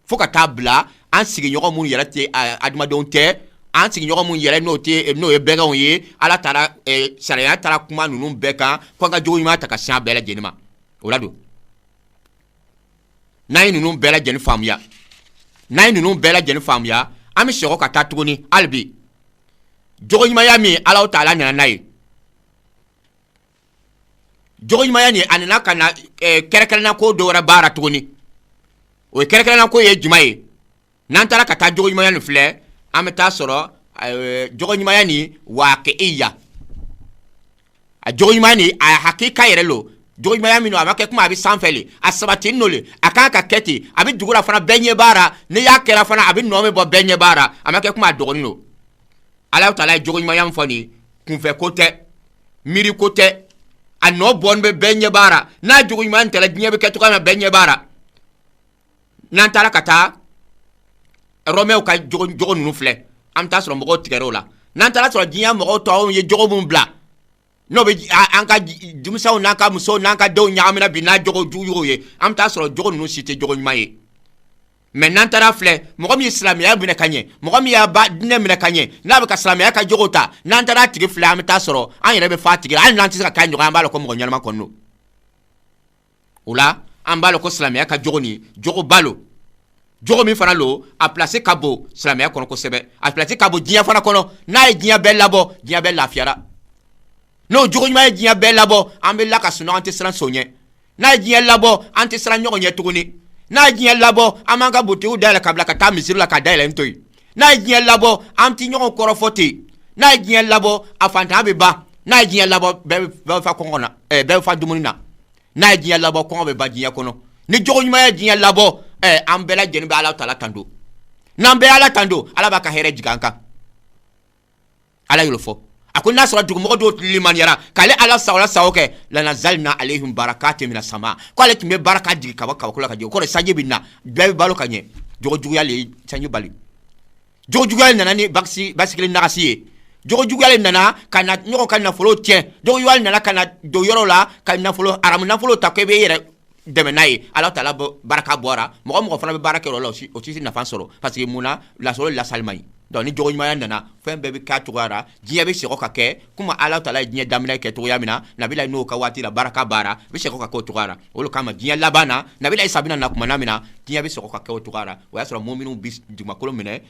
fo ka taa bila an sigiɲɔgɔn minnu yɛrɛ tɛ adamadenw tɛ an sigiɲɔgɔn minnu yɛrɛ n'o ye bɛgɛnw ye ala taara sariya taara kuma ninnu bɛɛ kan ko an ka jogo ɲumanya ta ka sin a bɛɛ lajɛlen ma o la don n'an ye ninnu bɛɛ lajɛlen faamuya an bɛ segin ka taa tuguni hali bi jogo ɲumanya min ala taala nana n'a ye jogo ɲumanya nin a nana ka na kɛrɛkɛrɛnna ko dɔ wɛrɛ baara tuguni o ye kɛrɛkɛrɛnna ko ye juma ye n'an taara ka taa jogo ɲumanya nin filɛ an bɛ taa sɔrɔ jogo ɲumanya nin waqi'iya a jogo ɲumanya nin a hakika yɛrɛ lo jogo ɲumanya min a ma kɛ kuma a bɛ sanfɛ le a sabati n'o le a kan ka kɛ ten a bɛ dugu la fana bɛɛ ɲɛ baara n'i y'a kɛra fana a bɛ nɔ min bɔ bɛɛ ɲɛ baara a ma kɛ kuma a dɔgɔnin lo ala taala ye jogo ɲumanya min fɔ nin kunfɛ ko tɛ miiri ko tɛ a nɔ bɔn bɛ bɛɛ ɲɛ baara n'a jogo ɲumanya tɛla diɲɛ bɛ kɛ cogoya min na bɛɛ ɲɛ baara n'an taara ka taa romɛw ka jogo ninnu filɛ an bɛ taa sɔrɔ mɔgɔw tigɛrɛ o la n'an taara sɔrɔ diɲɛ mɔgɔw tɔw ye jogo mun bila n'o bɛ an ka denmisɛnw n'an ka musow n'an ka denw ɲagamina bi n'a jogo juguw ye an bɛ taa sɔrɔ jogo ninnu si tɛ jogo ɲuman ye mais n'an taara filɛ mɔgɔ min ye silamɛya minɛ ka ɲɛ mɔgɔ min y'a diinɛ minɛ ka ɲɛ n'a bɛ ka silamɛya ka jogo ta n'an taara a tigi filɛ an bɛ taa sɔrɔ an yɛrɛ bɛ fa tigi la hali n'an tɛ se ka k'a ɲɔgɔn an b'a la ko mɔgɔ ɲɛnama kɔni don o la an b'a la ko silamɛya ka jogo nin jogo ba lo jogo min fana lo a place ka bon silamɛya kɔnɔ kosɛbɛ a place ka bon diɲɛ fana kɔnɔ n'a ye diɲɛ bɛɛ labɔ diɲɛ bɛɛ lafiyara n'o jogo ɲuman ye diɲɛ bɛɛ labɔ an bɛ la ka sunɔgɔ an tɛ siran so ɲɛ n'a ye diɲɛ labɔ an tɛ siran ɲɔgɔn ɲɛ tuguni n'a ye diɲɛ labɔ an b'an ka butigiw dayɛlɛ ka bila ka taa misiri la ka dayɛlɛ to yen n'a ye diɲɛ labɔ an tɛ ɲɔgɔn kɔrɔfɔ ten n'a ye diɲɛ labɔ a fantanya bɛ ban n'a ye diɲɛ labɔ bɛɛ bɛ fa kɔngɔ na bɛɛ bɛ fa dumuni na n'a ye diɲɛ labɔ kɔngɔ bɛ ban diɲɛ kɔnɔ ni jogo ɲuman ye diɲɛ labɔ an bɛɛ lajɛlen bɛ ala taala tanto n'an bɛɛ ala tanto ala b'a ka hɛrɛ jigin an kan ala y'o fɔ a ko n'a sɔrɔ dugumɔgɔ dɔw limaniyara k'ale ala sago kɛ lanazalina alehim barakatin mina sama ko ale tun bɛ baraka jigin ka bɔ kabako la ka jigin o kɔrɔ sanji bɛ na bɛɛ bɛ balo ka ɲɛ jogo juguya le ye sanji bali jogo juguya nana ni basigili nagasi ye jogo juguya le nana ka na ɲɔgɔn ka nafolo tiɲɛ jogo juguya nana ka na don yɔrɔ la ka nafolo aramu nafolo ta ko i bɛ yɛrɛ dɛmɛ n'a ye ala taala baraka bɔra mɔgɔ fana bɛ baara kɛ o la o si nafa sɔrɔ parce que mun na lasɔrɔ lasali man ɲi donc ni jogo ɲumanya nana fɛn bɛɛ bɛ k'a cogoya la diɲɛ bɛ segin ka kɛ komi ala taala ye diɲɛ daminɛ kɛ cogoya min na nabila n'o ka waati la baraka baara bɛ segin ka kɛ o cogoya la o de kama diɲɛ laban na nabila isa bɛna na kumana min na diɲɛ bɛ segin ka kɛ o cogoya la o y'a sɔrɔ muminw bɛ dugumakolo minɛ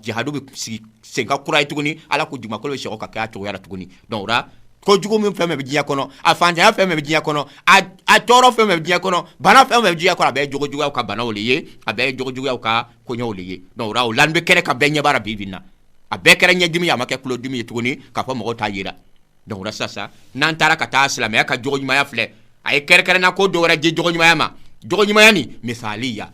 jihadu bɛ sigi sen ka kura ye tuguni ala ko dugumakolo bɛ segin ka kɛ a cogoya la tuguni donc o la kojugu min fɛn bɛɛ bɛ diɲɛ kɔnɔ a fantanya fɛn bɛɛ bɛ diɲɛ kɔnɔ a tɔɔrɔ fɛn bɛɛ bɛ diɲɛ kɔnɔ bana fɛn bɛɛ bɛ diɲɛ kɔnɔ a bɛɛ ye jogo juguyaw ka banaw le ye a bɛɛ ye jogo juguyaw ka koɲɛw le ye donc o la n bɛ kɛnɛ ka bɛɛ ɲɛ baara bi na a bɛɛ kɛra ɲɛdimi ye a ma kɛ tulodimi ye tuguni k'a fɔ mɔgɔw t'a yira donc o la sisan n'an taara ka taa silamɛya ka jogo ɲumanya filɛ a ye kɛrɛnkɛrɛnna ko dɔ wɛrɛ di jogo ɲumanya ma jogo ɲumanya nin misaliya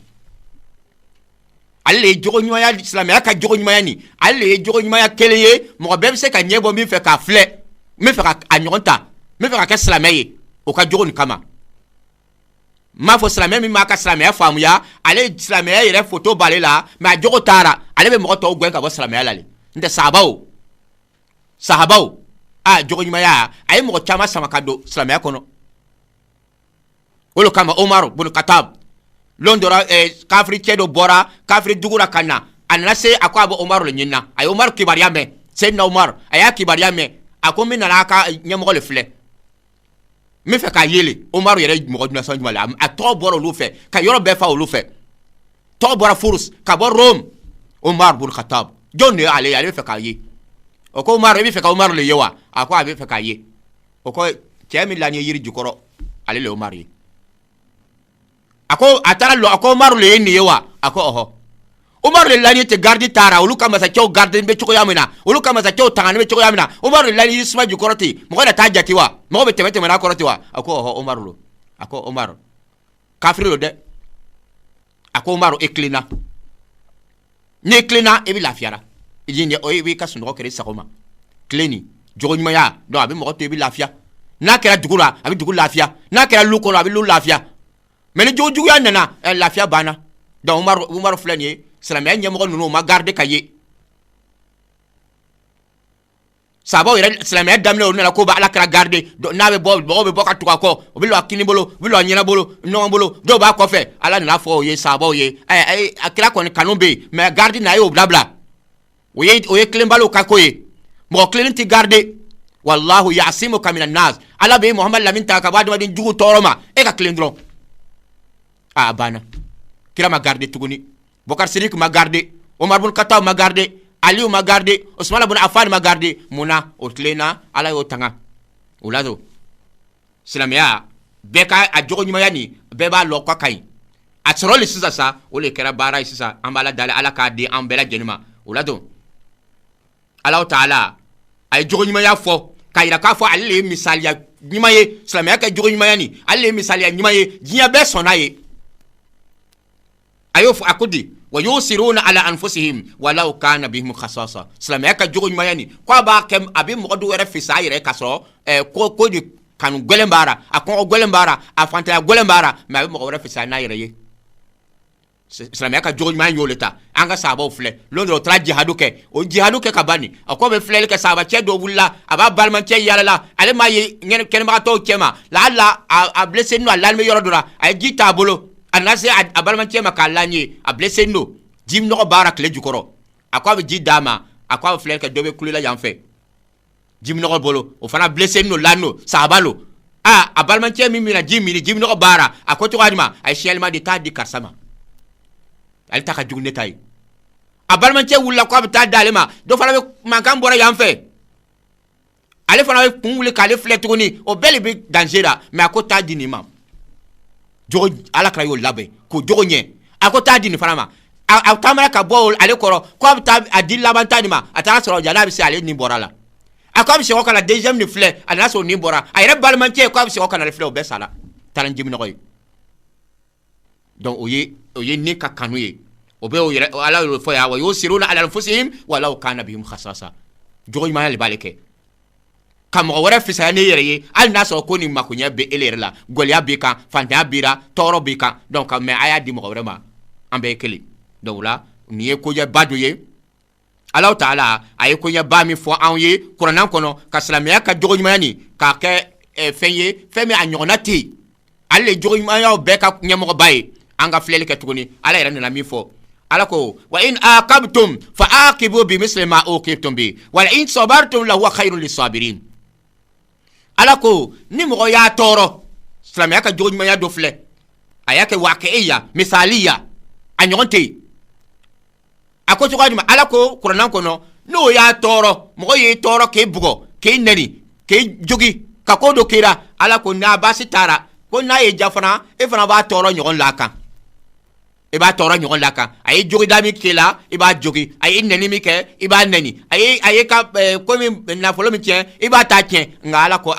ale le ye jogo ɲumanya silamɛya ka jogo ɲumanya nin ale le ye jogo ɲumanya kelen ye mɔgɔ bɛɛ bɛ se ka ɲɛ bɔ min fɛ k'a filɛ n bɛ fɛ ka a ɲɔgɔn ta n bɛ fɛ ka kɛ silamɛ ye o ka jogo nin kama n m'a fɔ silamɛ min b'a ka silamɛya faamuya ale silamɛya yɛrɛ foto b'ale la mais a jogo taara ale bɛ mɔgɔ tɔw gɛn ka bɔ silamɛya la le n tɛ sahabaw jogo ɲumanya a ye mɔgɔ caman sama ka don silamɛya kɔnɔ olo kama Omar bin Khattab londora kafri cedo bora kafri dugura kana anna se akwa abo Omar le nyina ay Omar kibariya me sayyidina Omar aya kibariya me ako min na ka nyamo le fle mi fe ka yele Omar yere mo dina sanjuma la a to bora lu fe ka yoro be fa lu fe to bora furus ka bo Rome Omar bin Khattab jonne ale fe ka yi o ko Omar bi fe ka Omar le yewa akwa bi fe ka yi o ko kemi la ni yiri jukoro ale le Omar yi ako atara lo ako Omar le ni yewa ako oho Omar le lani te gardi tara ulu kama sa cyo gardi be choko yamina ulu kama sa cyo tangani be choko yamina Omar le lani isma jukoroti mo da tajati wa mo be temete mena koroti wa ako oho Omar lo ako Omar kafiri lo de ako Omar eklina ne eklina e bi lafiara ijinde o wi kasu ndo kere sakoma kleni jogonyuma ya do abi mo to bi lafia na kera dugura abi dugula lafia na kera luko abi lu lafia mais le joju ya nana lafia bana donc Omar flani salamé nyamo no ma garde kaye sabo ire salamé damne on na ko ba ala kra garde do nabe bo ka tuka ko bi lo akini bolo bi lo nyina bolo no bolo do ba ko fe ala na fo ye sabo ye akira ko ni kanombe mais garde na yo blabla oye klembalo ka koye mo klenti garde wallahu ya'simuka minan nas ala be Muhammad lamin ta ka ba do din jugu toroma e ka klendron bana kira ma garde tuguni Bokar Sidik ma garde Omar bin Khattab ma garde Ali ma garde Osman bin Affan ma garde muna otlena ala yo tanga ulado Islamia beka a jogo nyuma yani beba lo kwa kai a tsoro sisa sa ole kera bara sisa ambala dale ala ka de ambela jenima ulado Allah Taala ay jogo nyuma ya fo kayira ka fo alle misal ya nyuma ye Islamia ka jogo nyuma yani alle misal ya nyuma ye jinya be sonaye ayof akudi wa yusiruna ala anfusihim walau kana bihim khasasa Islamia ka jogo nyuma yani kwa ba kem abi mo do were fisa yire kaso ko di kanu golembara akon golembara afanta golembara ma abi mo were fisa na yire ye Islamia ka jogo nyuma yoleta anga sabo fle londo tra jihadu ke kabani akon be fle ke saba che do bulla aba balman che yalala ale ma ye ngene ken ma to kema la alla a blessé no alla me yorodura ay jita bolo anase abalman chema kalanye a blessé no jim no barak le jukoro akwa be jidama akwa fler ke dobe kulila yanfe jim no bolo o fana blessé no lano sabalo abalman chemi mina jim no bara akoto adima ay shelma de tadi karsama al taka jugne tay abalman che wulla ko be tadalema do fana be mankan bora yanfe ale fana be kunwule kale fler tuguni o beli be dangera mais akota dinima jogo ala kra yo labe ko jogo nye akota dini farama a kamera ka bol ale koro ko ta adilla bantani ma atara soro jana bi se ale ni borala akwa bi se ko kala deuxième ni flé ana so ni bora ayre balmantie ko bi se ko kala flé o be sala talan jimi no koy donc oye ni ka kanuye o be o yere ala yo fo ya wa yusiruna ala anfusihim walau kana bihim khasasa jogo ma le baleke kam wara fisa ne yere al naso ko ni makunya be elere la golia be kan fanta bira toro be kan donc mais aya di mo vraiment ambe kele donc là ni e ko je badoye Allah Taala ay ko ya ba mi fo anye Qur'an kono ka islamia ka jogo nyani ka ke fenye femi anyonati alle jogo nyaya be ka nyamo baye anga flele ke tuguni ala yere na mi fo ala ko wa in aqabtum fa aqibu bi misli ma uqibtum bi wa in sabartum la huwa khairul lisabirin ala ko ni mo ya toro islamia ka jogo nyaya do fle ayake waqiya misaliya anyonte akoto kwa ala ko Qur'an kono no ya toro mo ye toro ke bugo ke neri ke jogi ka ko do kira ala ko na basi tara ko na ye jafana e fana ba toro nyon laka e ba toro nyon laka ay jogi dami kila e ba jogi ay neni mi ke e ba neni ay ka ko mi na folo mi tien e ba ta tien ngala ko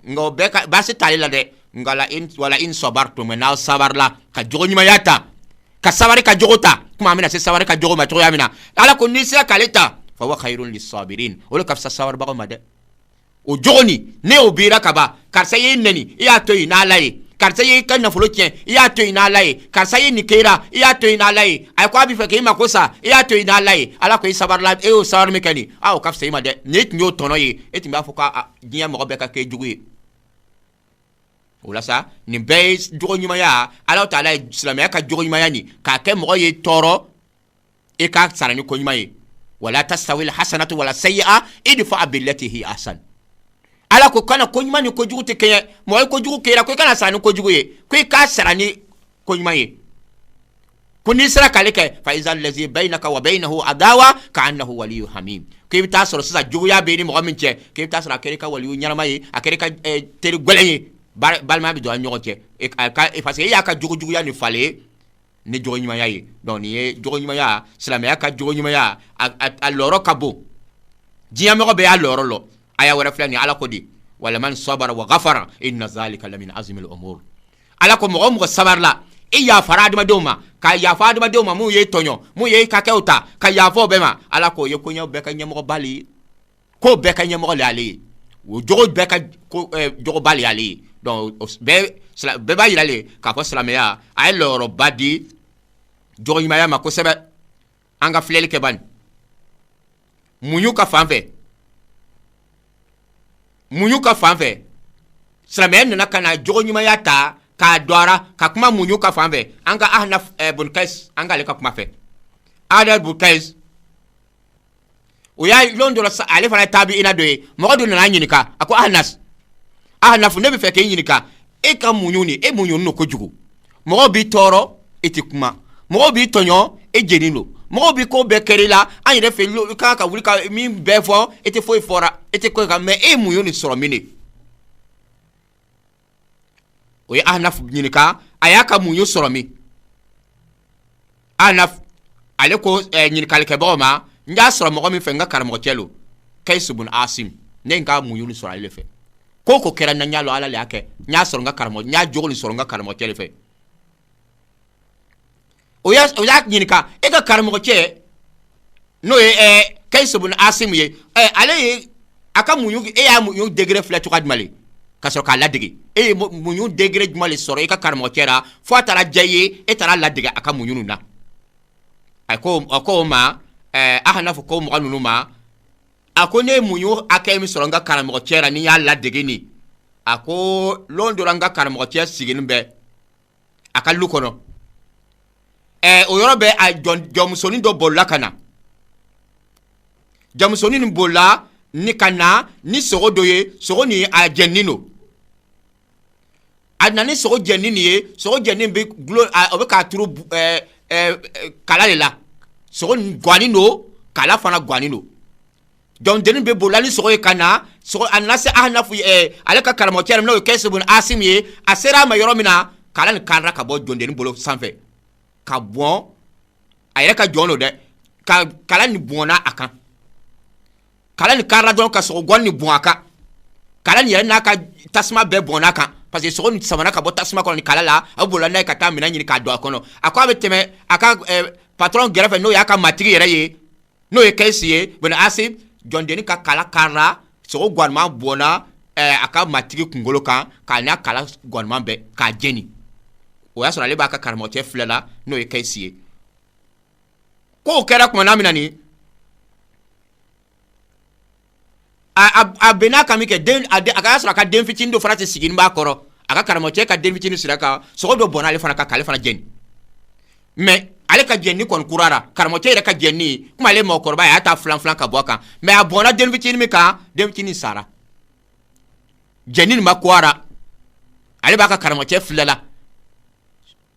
ngo be ka basi tali la de ngala in wala in sabartum na sabarla ka jogo nyima yata ka sabari ka jogota kuma amina se sabari ka jogo ma to yamina ala ko ni se kaleta fa wa khairun lisabirin o le ka sa sabar ba ma de o jogoni ne o bira ka ba kar sa yin neni ya to ina laye kar sa yin kan na folo tien ya to ina laye kar sa yin ni kera ya to ina laye ay ko abi fe ke ma ko sa ya to ina laye ala ko sabar la e o sabar me kani o ka sa ma de ne nyo tono yi eti ba fo ka ginya mo be ka ke jugu wala sa ni be jogo nyuma ya Allah ta'ala islamaya ka jogo nyuma ya ni ka ke mo ye toro e ka sarani ko nyuma ye wala tastawi alhasanatu wala sayyi'a idfa billati hi ahsan ala ko kana ko nyuma ni ko jugu te ke mo ko jugu ke ra ko kana sarani ko jugu ye ko ka sarani ko nyuma ye kuni sira kalike fa iza allazi bainaka wa bainahu adawa ka'annahu waliyyu hamim ko ta soro sa jugu ya be ni mo min che ko ta soro kere ka waliyyu nyarama ye akere ka teri gwele balma bi do nyogote e parce que ya ka jugu ya ni fale ni jogo nyima ya yi donc ni jogo nyima ya islam ya ka jogo nyima ya a loro kabo jiya mo be a loro lo aya wara flani ala ko di wala man sabara wa ghafara inna zalika lamin azmi al umur ala ko mo sabar la e ya faradi ma doma ka ya faradi ma doma mu ye tonyo mu ye ka keuta ka ya fo be ma ala ko ye ko nyo be ka nyamo bali ko be ka nyamo lali wo jogo be ka ko jogo bali ali donc be ba yirale ka fo islamia ay loro badi jogo yimaya ma ko sebe anga fleli ke ban munyu ka fanfe islamia nana kana jogo yimaya ta ka dora ka kuma munyu ka fanfe anga ahnaf bun kais anga le ka kuma fe adal bun kais o ya londo la ale fana tabi ina doye mo do nana nyinika ako ahnaf ne be fe ke nyinika e ka munyu ni e munyu no ko jugu mo bi toro eti kuma mo bi tonyo e jenilo mo bi ko be kerila an yere fe lo ka wuli ka mi be fo eti fo fora eti ko ka me e munyu ni soro mini o ya ahnaf nyinika ayaka munyu soro mi ahnaf ale ko nyinika le ke boma nja soro mo mi fe nga karamo chelo kaisubun asim ne nga munyu ni soro ale fe koko kera na nyalo ala le ake nya soro nga karamo nya jogo ni soro nga karamo chelo fe o ya nyinika e ka karamo che no kaisubun asim ye ale aka munyu ya munyu degré fla to kadmali ka soro ka la digi munyu degré dmali soro e ka karamo chera fo tara jaye e tara la diga aka munyu na ako ma ahanafu ko mo kanunu ma akone munyu akemi soro nga karamo chera ni ya la digi ni ako londora nga karamo chera sigin be aka lukono o yoro be a jomsoni do bolla kana jamsoni ni bolla ni kana ni sogo doye sogo ni a jennino adnani sogo jennini ye sogo jennin be glo obe ka turu kala lela sogo gwanino kala fana gwanino donc denin be bolla ni sogo kana sogo anase ahnafu ale ka karamo tere no kesubun asim ye asera ma yoro mina kala ni kanra ka bo jondeni bolo sanfe ka bon ayere ka jono de ka kala ni bona akan kala ni kanra don ka sogo gwan ni bon aka kala ni yere na ka tasma be bona kan parce que sogo ni samana ka bo tasma ko ni kala la abola na ka ta mina ni ka do akono akwa beteme aka patron grefe no ya ka matri yere ye no ye kesiye bona asib jondeni ka kala kanra sogo gwan ma bona aka matri kungolo kan ka na kala gwan ma be ka jeni o ya sɔrɔ ale b'a ka karamɔgɔcɛ filɛ la n'o ye kayisi ye k'o kɛra kumana min na ni a bɛnna kan min kɛ a ka sɔrɔ a ka den fitinin dɔ fana tɛ sigini b'a kɔrɔ a ka karamɔgɔcɛ ka den fitinin sira kan sogo dɔ bɔnna ale fana kan k'ale fana jɛni mais ale ka jɛnni kɔni kurara karamɔgɔcɛ yɛrɛ ka jɛnni komi ale ye mɔgɔkɔrɔba ye a y'a ta filan ka bɔ a kan mais a bɔnna den fitinin min kan den fitinin sara jɛnni nin ma kuwara ale b'a ka karamɔgɔcɛ filɛ la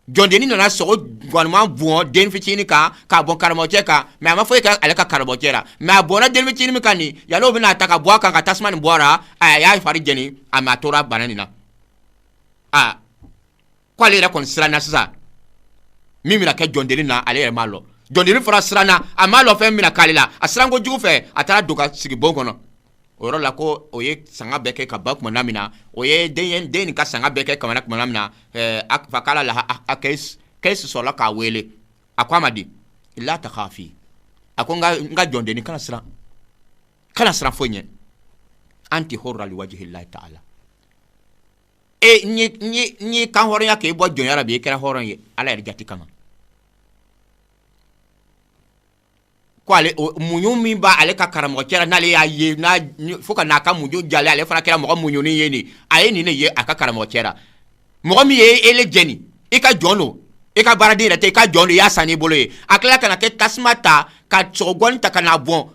jondeni nana sogo gwanman bon den fitini kan ka bon karamɔgɔcɛ kan mais a ma foyi ka ale ka karamɔgɔcɛ la mais a bɔnna den fitini min kan ni yalo bɛna ta ka bɔ a kan ka tasuma nin bɔra a y'a fari jɛni a ma tora bana nin na ko ale yɛrɛ kɔni siranna sisan min bɛna kɛ jɔndeni na ale yɛrɛ m'a lɔ jɔndeni fara siranna a m'a lɔ fɛn bɛna k'ale la a siran kojugu fɛ a taara don ka sigi bon kɔnɔ o yɔrɔ la ko o ye sanga bɛɛ kɛ ka ba kumana min na o ye den nin ka sanga bɛɛ kɛ kamana kumana min na fa k'ala la a kayisi sɔrɔla k'a wele a ko a ma di la takhafi a ko n ka jɔndeni kana siran foyi ɲɛ anti hurra li wajhillahi ta'ala n ye kan hɔrɔnya k'e bɔ jɔnya la bi e kɛra hɔrɔn ye ala yɛrɛ jati kama ko ale munyu min ba ale ka karamɔgɔcɛ la n'ale y'a ye fo ka n'a ka munyu jalen ale fana kɛra mɔgɔ muɲunin ye nin a ye nin ne ye a ka karamɔgɔcɛ la mɔgɔ min ye ele jɛni i ka jɔn don i ka baaraden yɛrɛ tɛ i ka jɔn don i y'a san n'i bolo ye a tilala ka na kɛ tasuma ta ka sɔgɔgɔni ta ka n'a bɔn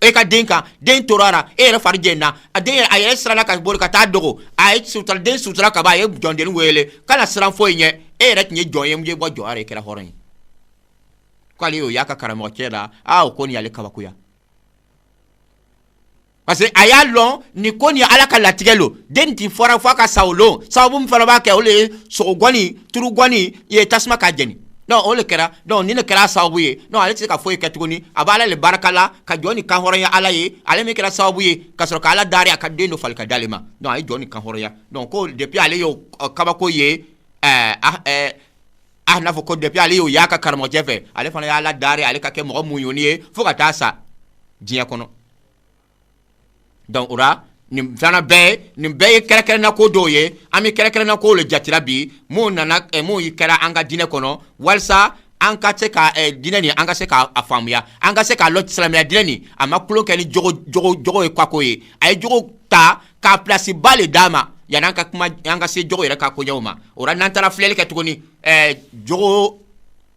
e ka den kan den tora la e yɛrɛ fari jɛnna a den a yɛrɛ sirala ka boli ka taa dogo a ye sutura den sutura ka ban a ye jɔnden wele kana siran foyi ɲɛ e yɛrɛ tun ye jɔn ye mun ye bɔ jɔn yɛrɛ i kɛra hɔrɔn ye k'ale y'o y'a ka karamɔgɔcɛ la o ko nin y'ale kabakoya parce que a y'a lɔn nin ko nin ye ala ka latigɛ lo den ti fɔra f'a ka sa o lon sababu min fana b'a kɛ o le ye sogogɔni turugɔni ye tasuma ka jɛni non o le kɛra donc ni ne kɛra sababu ye non ale tɛ se ka foyi kɛ tuguni a b'ala le barika la ka jɔn ni kan hɔrɔnya ala ye ale min kɛra sababu ye ka sɔrɔ ka ala dari a ka den dɔ fali ka d'ale ma donc a ye jɔn ni kan hɔrɔnya donc ko depuis ale y'o kabako ye n'a fɔ ko depuis ale y'o y'a ka karamɔgɔcɛ fɛ ale fana y'ala dari ale ka kɛ mɔgɔ muɲuni ye fo ka taa sa diɲɛ kɔnɔ donc o la nin fana bɛɛ ye kɛrɛkɛrɛnna ko dɔw ye an bɛ kɛrɛkɛrɛnna ko le jatira bi mun kɛra an ka diinɛ kɔnɔ walasa an ka se ka diinɛ nin an ka se k'a faamuya an ka se k'a lɔn silamɛya diinɛ nin a ma tulon kɛ ni jogo ye kako ye a ye jogo ta k'a pilasi ba le d'a ma yanni an ka kuma an ka se jogo yɛrɛ ka koɲɛw ma o la n'an taara filɛli kɛ tuguni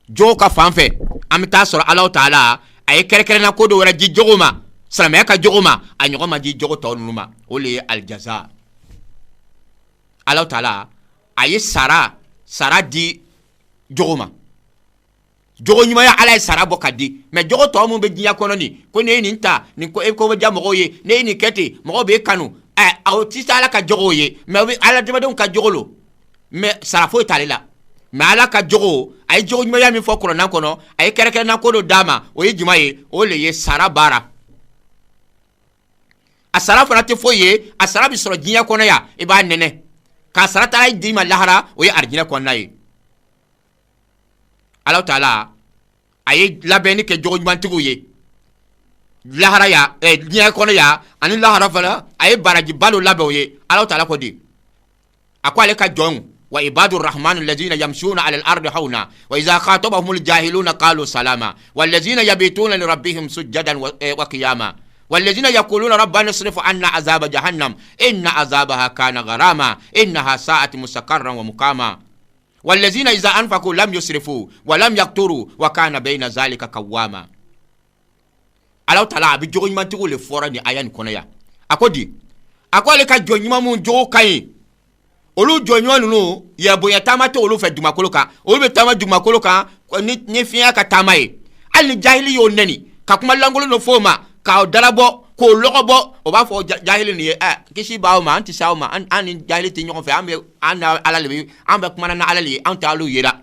jogo ka fan fɛ an bɛ taa sɔrɔ Alahu Taala a ye kɛrɛkɛrɛnna ko dɔw wɛrɛ di jogo ma silamɛya ka jogo ma a ɲɔgɔn ma di jogo tɔ ninnu ma o le ye alijaza Alahu Taala a ye sara di jogo ma jogo ɲumanya ala ye sara bɔ ka di mais jogo tɔ mun bɛ diɲɛ kɔnɔ nin ko ne ye nin ta nin ko bɛ diya mɔgɔw ye ne ye nin kɛ ten mɔgɔw b'e kanu o tɛ se ala ka jogo ye mais o bɛ ala dɛmɛdenw ka jogo lo mais sara foyi t'ale la mais ala ka jogo a ye jogo ɲumanya min fɔ kuranɛ kɔnɔ a ye kɛrɛkɛrɛnna ko dɔ d'a ma o ye jumɛn ye o le ye sara baara a sara fana tɛ foyi ye a sara bɛ sɔrɔ diɲɛ kɔnɔ yan i b'a nɛnɛ k'a sara taara d'i ma lahara o ye arijinɛ kɔnɔna ye Alahu Taala a ye labɛnni kɛ jogo ɲumantigiw ye lahara ya diɲɛ kɔnɔ yan ani lahara fana a ye baraji balo labɛn o ye Alahu Taala ko di a ko ale ka jɔnw wa ibadu rahmanu allazina yamshuna ala al-ardi hawna wa idha khatabahumul jahiluna qalu salama wallazina yabituna li rabbihim sujjadan wa qiyama والذين يقولون ربنا اصرف عنا عذاب جهنم إن عذابها كان غراما إنها ساءت مستقرا ومقاما والذين إذا أنفقوا لم يسرفوا ولم يقتروا وكان بين ذلك قواما Alahu Taala a bɛ jogo ɲumantigiw le fɔra ni aya nin kɔnɔ yan a ko di a ko ale ka jɔn ɲuman mun jogo ka ɲi olu jɔn ɲuman ninnu yɛrɛbonya taama tɛ olu fɛ dugumakolo kan olu bɛ taama dugumakolo kan ni fiɲɛ ka taama ye hali ni jahili y'o nɛni ka kuma lankolon dɔ fɔ o ma k'aw dalabɔ k'o lɔgɔ bɔ o b'a fɔ jahili nin ye kisi b'aw ma an tɛ s'aw ma an ni jahili tɛ ɲɔgɔn fɛ an na ala le bɛ an bɛ kumana na ala le ye an tɛ alu yera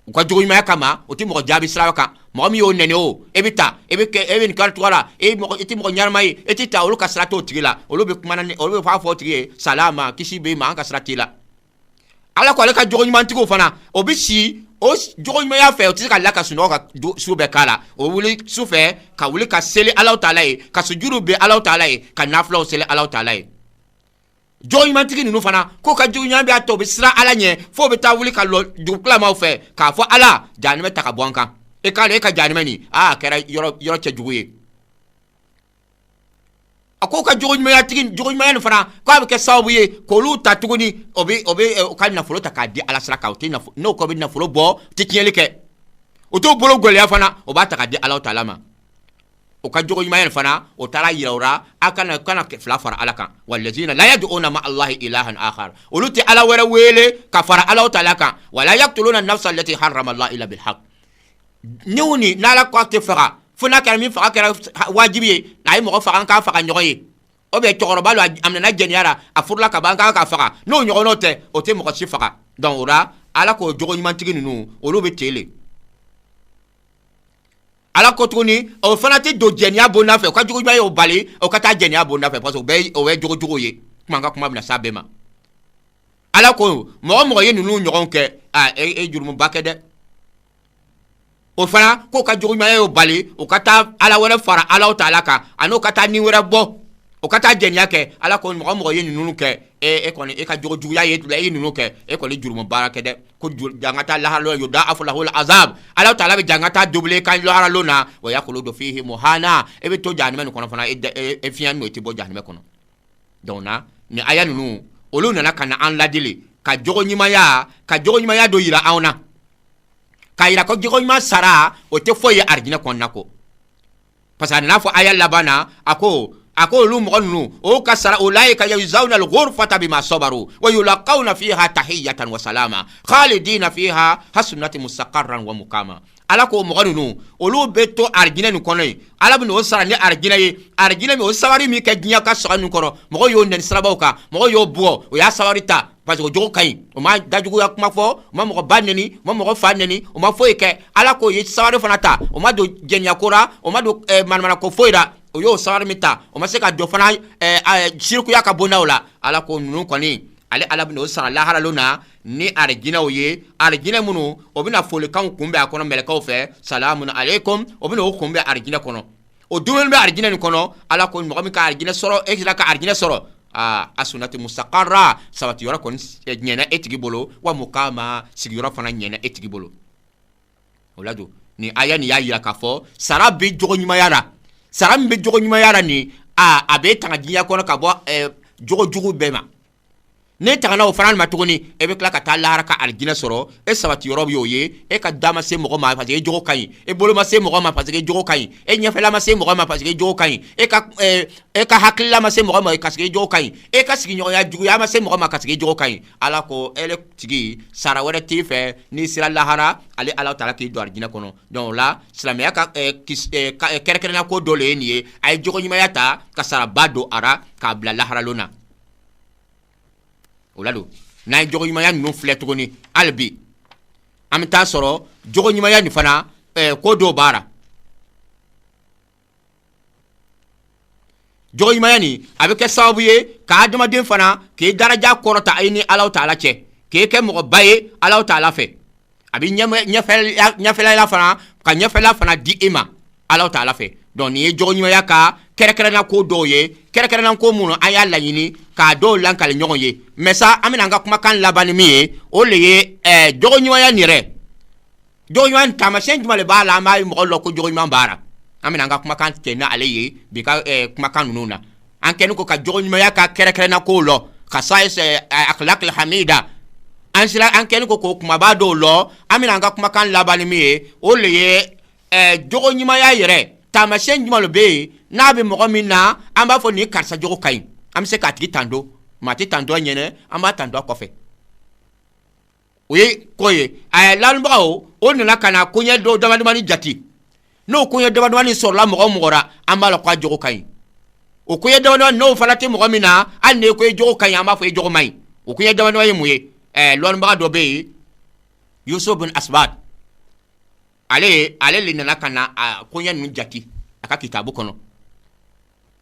u ka jogo ɲumanya kama o tɛ mɔgɔ jaabi sira kan mɔgɔ min y'o nɛni o e bɛ taa e bɛ nin kari tɔgɔ la e tɛ mɔgɔ ɲanama ye e tɛ taa olu ka sira t'o tigi la olu bɛ kumana olu bɛ fɔ o tigi ye salama kisi b'e ma an ka sira t'i la ala ko ale ka jogo ɲumantigiw fana o bɛ si o jogo ɲumanya fɛ o tɛ se ka la ka sunɔgɔ ka su bɛɛ k'a la o wuli su fɛ ka wuli ka seli Alahu Taala ye ka sujuru bɛ Alahu Taala ye ka nafilaw seli Alahu Taala ye jogo ɲumantigi ninnu fana ko ka jogo ɲuman bɛ a to o bɛ siran ala ɲɛ fo bɛ taa wuli ka dugutilamaw fɛ k'a fɔ ala jahanɛmɛ ta ka bɔ an kan e k'a dɔn e ka jahanɛmɛ nin a kɛra yɔrɔ cɛjugu ye a ko ka jogo ɲumanya nin fana k'a bɛ kɛ sababu ye k'olu ta tuguni o bɛ ka nafolo ta k'a di ala sira kan o tɛ n'o ko bɛ nafolo bɔ tɛ tiɲɛli kɛ o t'o bolo gɛlɛya fana o b'a ta k'a di Alahu Taala ma o ka jogo ɲumanya nin fana o taara yira o la a kana fila fara ala kan wallazina la yad'una ma Allahi ilahan akhar olu tɛ ala wɛrɛ wele ka fara Alahu Taala kan wala yaqtuluna an-nafsa allati harrama Allah illa bil haqq niw ni n'ala ko a tɛ faga fo n'a kɛra min faga kɛra wajibi ye a ye mɔgɔ faga an k'a faga ɲɔgɔn ye o bɛ cɛkɔrɔba lo a minɛna jɛnɛya la a furula ka ban k'a ka faga n'o ɲɔgɔnnaw tɛ o tɛ mɔgɔ si faga donc o la ala k'o jogo ɲumantigi ninnu olu bɛ ten le ala ko tuguni o fana tɛ don jɛnɛya bonda fɛ o ka jogo ɲuman ye o bali o ka taa jɛnɛya bonda fɛ parce que o ye jogo jugu ye kuma ka kuma bɛna s'a bɛɛ ma ala ko mɔgɔ ye ninnu ɲɔgɔn kɛ e jurumuba kɛ dɛ o fana k'o ka jogo ɲuman ye o bali o ka taa ala wɛrɛ fara Alahu Taala kan a n'o ka taa ni wɛrɛ bɔ o ka taa jɛnɛya kɛ ala ko mɔgɔ ye ninnu kɛ e kɔni e ka jogo juguya ye e ye ninnu kɛ e kɔni jurumubaara kɛ dɛ ko janga taa lahara lon yudaafu lahul azab Alahu Taala bɛ janga taa double kan lahara lon na wa yakhludu fihi muhana e bɛ to jahanɛmɛ nin kɔnɔ fana e fiɲɛ n'o tɛ bɔ jahanɛmɛ kɔnɔ donc na ni aya ninnu olu nana ka na an ladili ka jogo ɲumanya do yira anw na ka yira ko jogo ɲuman sara o tɛ foyi ye arijinɛ kɔnɔna ko parce que a nana fɔ aya laban na a ko olu mɔgɔ ninnu o ka sara ulaika yujzawna al-ghurfata bima sabaru wa yulaqawna fiha tahiyatan wa salama khalidina fiha hasunat mustaqarran wa muqama ala ko mɔgɔ ninnu olu bɛ to arijinɛ nin kɔnɔ ye ala bɛ n'o sara ni arijinɛ ye arijinɛ min o sabari min kɛ diɲɛ ka sɔgɔ nin kɔrɔ mɔgɔ y'o nɛni sirabaw kan mɔgɔ y'o bugɔ o y'a sabari ta parce que o jogo ka ɲi o ma dajuguya kuma fɔ o ma mɔgɔ ba nɛni o ma mɔgɔ fa nɛni o ma foyi kɛ ala ko ye sabari fana ta o ma don jɛniyako ra o ma don manimanako foyi ra o y'o sabari min ta o ma se ka dɔ fana sirikuya ka bɔ n'aw la ala ko ninnu kɔni ala bɛna o sara laharalo na ni arijinɛw ye arijinɛ minnu o bɛna folikanw kunbɛn a kɔnɔ mɛlɛkaw fɛ salamun aleikum o bɛna o kunbɛn arijinɛ kɔnɔ o dumuni bɛ arijinɛ nin kɔnɔ ala ko mɔgɔ min ka arijinɛ sɔrɔ e sera ka arijinɛ sɔrɔ asunati mustaqarra sabatiyɔrɔ kɔni ɲɛna e tigi bolo wa mukama sigiyɔrɔ fana ɲɛna e tigi bolo o la don ni aya nin y'a yira k'a fɔ sara bɛ jogo ɲumanya la sara min bɛ jogo ɲumanya la nin a bɛ tanga diɲɛ kɔnɔ ka bɔ jogo jugu bɛɛ ma ne tagana o fana ma tuguni e bɛ tila ka taa lahara ka arijinɛ sɔrɔ e sabati yɔrɔ y'o ye e ka da ma se mɔgɔ ma parce que e jogo ka ɲi e bolo ma se mɔgɔ ma parce que e jogo ka ɲi e ɲɛfɛla ma se mɔgɔ ma parce que e jogo ka ɲi e ka hakilila ma se mɔgɔ ma parce que e jogo ka ɲi e ka sigiɲɔgɔnya juguya ma se mɔgɔ ma parce que e jogo ka ɲi ala ko ele tigi sara wɛrɛ t'i fɛ n'i sera lahara ale ala taala k'i don arijinɛ kɔnɔ donc o la silamɛya ka kɛrɛnkɛrɛnnenya ko dɔ le ye nin ye a ye jogo ɲumanya ta ka saraba don a ra k'a bila laharalon na o la don n'a ye jogo ɲumanya ninnu filɛ tuguni hali bi an bɛ taa sɔrɔ jogo ɲumanya nin fana ko dɔw b'a la jogo ɲumanya nin a bɛ kɛ sababu ye ka adamaden fana k'i daraja kɔrɔta i ni Alahu Taala cɛ k'i kɛ mɔgɔba ye Alahu Taala fɛ a bɛ ɲɛfɛla fana ka ɲɛfɛla fana di i ma Alahu Taala fɛ donc nin ye jogo ɲumanya ka kɛrɛnkɛrɛnna ko dɔw ye kɛrɛnkɛrɛnna ko minnu an y'a laɲini k'a dɔw lankali ɲɔgɔn ye mais sa an bɛna an ka kumakan laban ni min ye o le ye jogo ɲumanya nin yɛrɛ jogo ɲumanya taamasiyɛn jumɛn de b'a la an b'a ye mɔgɔ dɔ ko jogo ɲuman b'a la an bɛna an ka kumakan kɛ n'ale ye bi ka kumakan ninnu na an kɛlen ko ka jogo ɲumanya ka kɛrɛnkɛrɛnna kow lɔ ka sa akhlaqil hamida an kɛlen ko k'o kumaba dɔw lɔ an bɛna an ka kumakan laban ni min ye o le ye jogo ɲumanya yɛrɛ taamasiyɛn jumɛn de bɛ yen n'a bɛ mɔgɔ min na an b'a fɔ nin karisa jogo ka ɲi an bɛ se k'a tigi tando maa tɛ tando a ɲɛnɛ an b'a tando a kɔfɛ o ye ko ye lamɛnbagaw o nana ka na koɲɛ dɔw damadamani jate n'o koɲɛ damadamani sɔrɔla mɔgɔ o mɔgɔ la an b'a la k'a jogo ka ɲi o koɲɛ damadamani n'o fana tɛ mɔgɔ min na hali n'e ko e jogo ka ɲi an b'a fɔ e jogo ma ɲi o koɲɛ damadamani ye mun ye lamɛnbaga dɔ bɛ yen Yusuf bin Asbad ale le nana ka na koɲɛ ninnu jate a ka kitabu kɔnɔ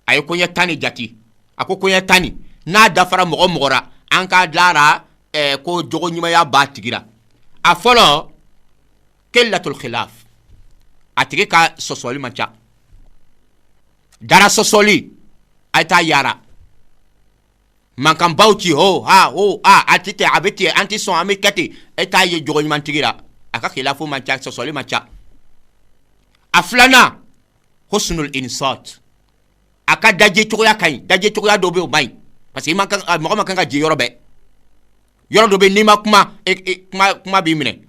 a ye koɲɛ 10 ni jate a ko koɲɛ 10 ni n'a dafara mɔgɔ mɔgɔ la an k'a dilara ko jogo ɲumanya b'a tigi la a fɔlɔ qillatul khilaf a tigi ka sɔsɔli man ca dara sɔsɔli a ye taa yaara mankanbaw ci a ti ten a bɛ ten an ti sɔn an bɛ kɛ ten e t'a ye jogo ɲuman tigi la a ka khilafu man ca sɔsɔli man ca a filanan husnul insat a ka daje cogoya ka ɲi daje cogoya dɔ bɛ o man ɲi parce que mɔgɔ ma kan ka je yɔrɔ bɛɛ yɔrɔ dɔ bɛ n'i ma kuma kuma b'i minɛ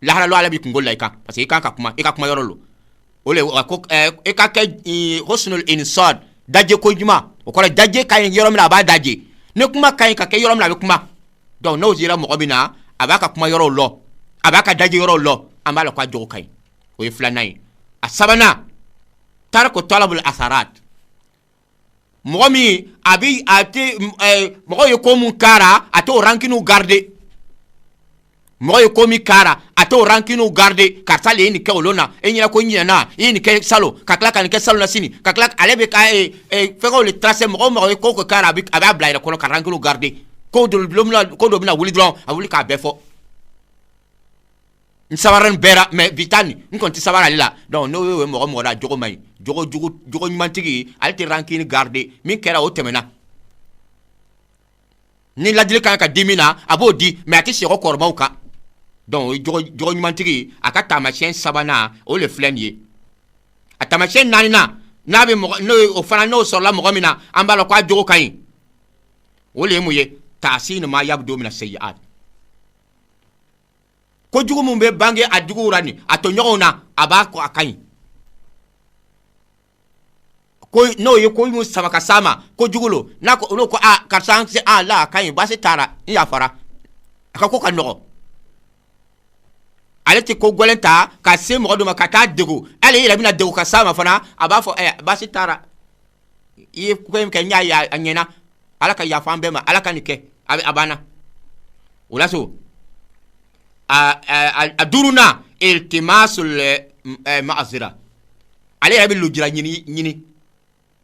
laharalo ala b'i kungo la i kan parce que i kan ka kuma i ka kuma yɔrɔ lo o le ko i ka kɛ husnul insat daje ko ɲuman o kɔrɔ daje ka ɲi yɔrɔ min na a b'a daje ni kuma ka ɲi ka kɛ yɔrɔ min na a bɛ kuma donc n'o dira mɔgɔ min na a b'a ka kuma yɔrɔw lɔ a b'a ka daje yɔrɔw lɔ an b'a la k'a jogo ka ɲi o ye filanan ye a sabanan tarku talabul asarat mɔgɔ min a tɛ mɔgɔ ye ko mun kara a t'o rankiniw garder mɔgɔ ye ko min kara a t'o rankiniw garder karisa le ye nin kɛ olu na e ɲɛna ko ɲinɛna i ye nin kɛ salo ka tila ka nin kɛ salo la sini ka tila ale bɛ ka fɛnkɛw le tracer mɔgɔ ye ko kara a b'a bila yɛrɛ kɔnɔ ka rankiniw garder ko dɔ bɛna wuli dɔrɔn a wuli k'a bɛɛ fɔ n sabara nin bɛɛ la mais bi ta nin n kɔni tɛ sabara ale la donc n'o ye mɔgɔ la jogo man ɲi jogo ɲumantigi ale tɛ rankini garder min kɛra o tɛmɛna ni ladili kan ka di min na a b'o di mais a tɛ sɛgɛn kɔrɔbaw kan donc o ye jogo ɲumantigi a ka taamasiyɛn sabanan o le filɛ nin ye a taamasiyɛn naaninan n'a bɛ mɔgɔ o fana n'o sɔrɔla mɔgɔ min na an b'a la k'a jogo ka ɲi o le ye mun ye taasinu ma yabdu mina sayyi'at ko jugu mun be bange a jugu rani a to ɲɔgɔnw na a b'a ko a ka ɲi ko n'o ye ko mun sama ka s'a ma ko jugu lo n'a ko n'o ko karisa la a ka ɲi baasi t'a n yafara a ka ko ka nɔgɔ ale tɛ ko gɔlɛn ta ka se mɔgɔ dɔ ma ka taa degu ale yɛrɛ bɛna degu ka s'a ma fana a b'a fɔ baasi t'a la i ye ko in kɛ n y'a ye a ɲɛna ala ka yafa an bɛɛ ma ala ka nin kɛ a banna o la so a duruna iltimasul ma'azira ale yɛrɛ bɛ lujura ɲini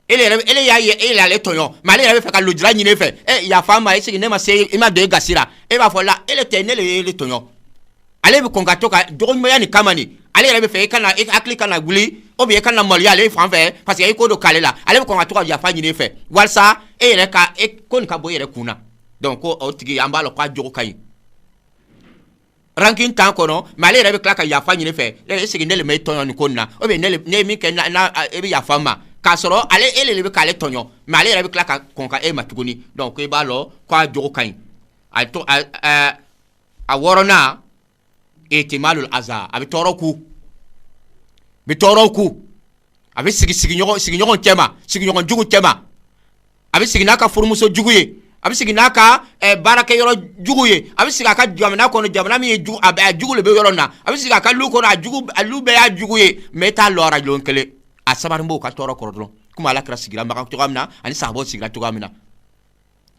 ele y'a ye ele ale tɔɲɔ mais ale yɛrɛ bɛ fɛ ka lujura ɲini e fɛ yafa an ma esigi ne ma se i ma don e gasira e b'a fɔ la ele tɛ ne le ye ele tɔɲɔ ale bɛ kɔn ka to ka jogoɲumanya nin kama nin ale yɛrɛ bɛ fɛ e hakili kana wuli ou bien e kana maloya ale fan fɛ parce que e ko do k'ale la ale bɛ kɔn ka to ka yafa ɲini e fɛ walasa e yɛrɛ ka ko nin ka bɔ e yɛrɛ kun na donc ko o tigi an b'a lɔn k'a jogo ka ɲi ranking tan kɔnɔ mais ale yɛrɛ bɛ tila ka yafa ɲini fɛ e sigi ne le ma e tɔɲɔ nin ko nin na ou bien ne ye min kɛ e bɛ yafa ma k'a sɔrɔ ele le bɛ k'ale tɔɲɔ mais ale yɛrɛ bɛ tila ka kɔn ka e ma tuguni donc e b'a lɔn k'a jogo ka ɲi a wɔɔrɔnan itimalul aza a bɛ tɔɔrɔ ku a bɛ sigiɲɔgɔn cɛma sigiɲɔgɔn jugu cɛma a bɛ sigi n'a ka furumuso jugu ye a bɛ sigi n'a ka baarakɛyɔrɔ jugu ye a bɛ sigi a ka jamana kɔnɔ jamana min ye jugu a jugu le bɛ yɔrɔ na a bɛ sigi a ka lu kɔnɔ a lu bɛɛ y'a jugu ye mais e t'a lɔ arajo kelen a sabari b'o ka tɔɔrɔ kɔrɔ dɔrɔn komi alakira sigira Maka cogoya min na ani sahabaw sigira cogoya min na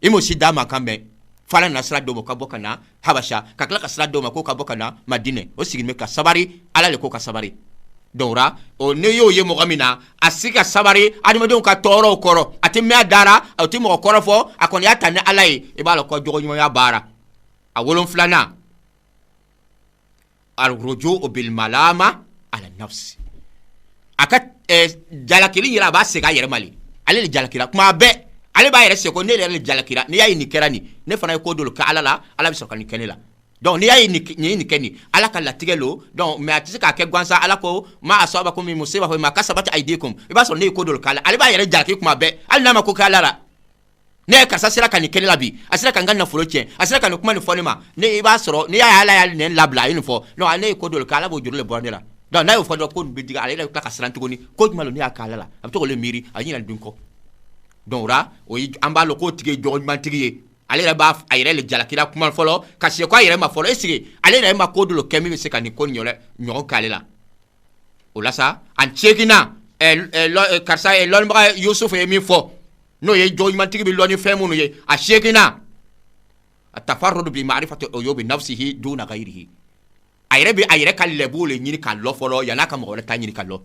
i m'o si d'a ma kan mɛn fala na sira dɔw ma ka bɔ ka na Habasha ka tila ka sira dɔw ma ko ka bɔ ka na Madinɛ o sigilen bɛ ka sabari ala le ko ka sabari donc ne y'o ye mɔgɔ min na a si ka sabari adamadenw ka tɔɔrɔw kɔrɔ a tɛ mɛn a dara a tɛ mɔgɔ kɔrɔ fɔ a kɔni y'a ta ni ala ye i b'a lɔn ko jogoɲumanya baara a 7 al-ruju'u bil malama ala nafsi a ka jalakili yɛrɛ a b'a segin a yɛrɛ ma ale de jalakira kuma bɛɛ ale b'a yɛrɛ seko ne yɛrɛ le jalakira n'i y'a ye nin kɛra nin ne fana ye ko dɔ kɛ ala la ala bɛ sɔrɔ ka nin kɛ ne la donc n'i y'a ye nin kɛ nin ala ka latigɛ lo donc mais a tɛ se k'a kɛ gansan ala ko ma asabakum min musiba ma kasabat aydikum i b'a sɔrɔ ne ye ko dɔ k'ala ale b'a yɛrɛ jalaki kuma bɛɛ hali n'a ma ko kɛ ala la ne ye karisa sera ka nin kɛ ne la bi a sera ka n ka nafolo tiɲɛ a sera ka nin kuma nin fɔ ne ma ne i b'a sɔrɔ n'i y'a ye ala y'a nin labila a ye nin fɔ donc ne ye ko dɔ kɛ ala b'o juru le bɔ ne la donc n'a y'o fɔ dɔrɔn ko nin bɛ digi ale yɛrɛ bɛ tila ka siran tuguni ko jumɛn lo ne y'a kɛ ala la a bɛ to k'o miiri a ɲinɛ dun kɔ donc o ye an b'a lɔn k'o tigi ye jogoɲumantigi ye ale yɛrɛ b'a a yɛrɛ le jalakira kuma fɔlɔ ka se ko a yɛrɛ ma fɔlɔ e sigi ale yɛrɛ ma ko dɔ kɛ min bɛ se ka nin ko ɲɔgɔn k'ale la o la sa an seginna karisa lɔnnibaga Yusufu ye min fɔ n'o ye jogoɲumantigi bɛ lɔn ni fɛn minnu ye a seginna a tafarrudu bi ma'rifati uyubi nafsihi duna ghayrihi a yɛrɛ bɛ a yɛrɛ ka lɛbuw le ɲini ka lɔ fɔlɔ yan'a ka mɔgɔ wɛrɛ ta ɲini ka lɔ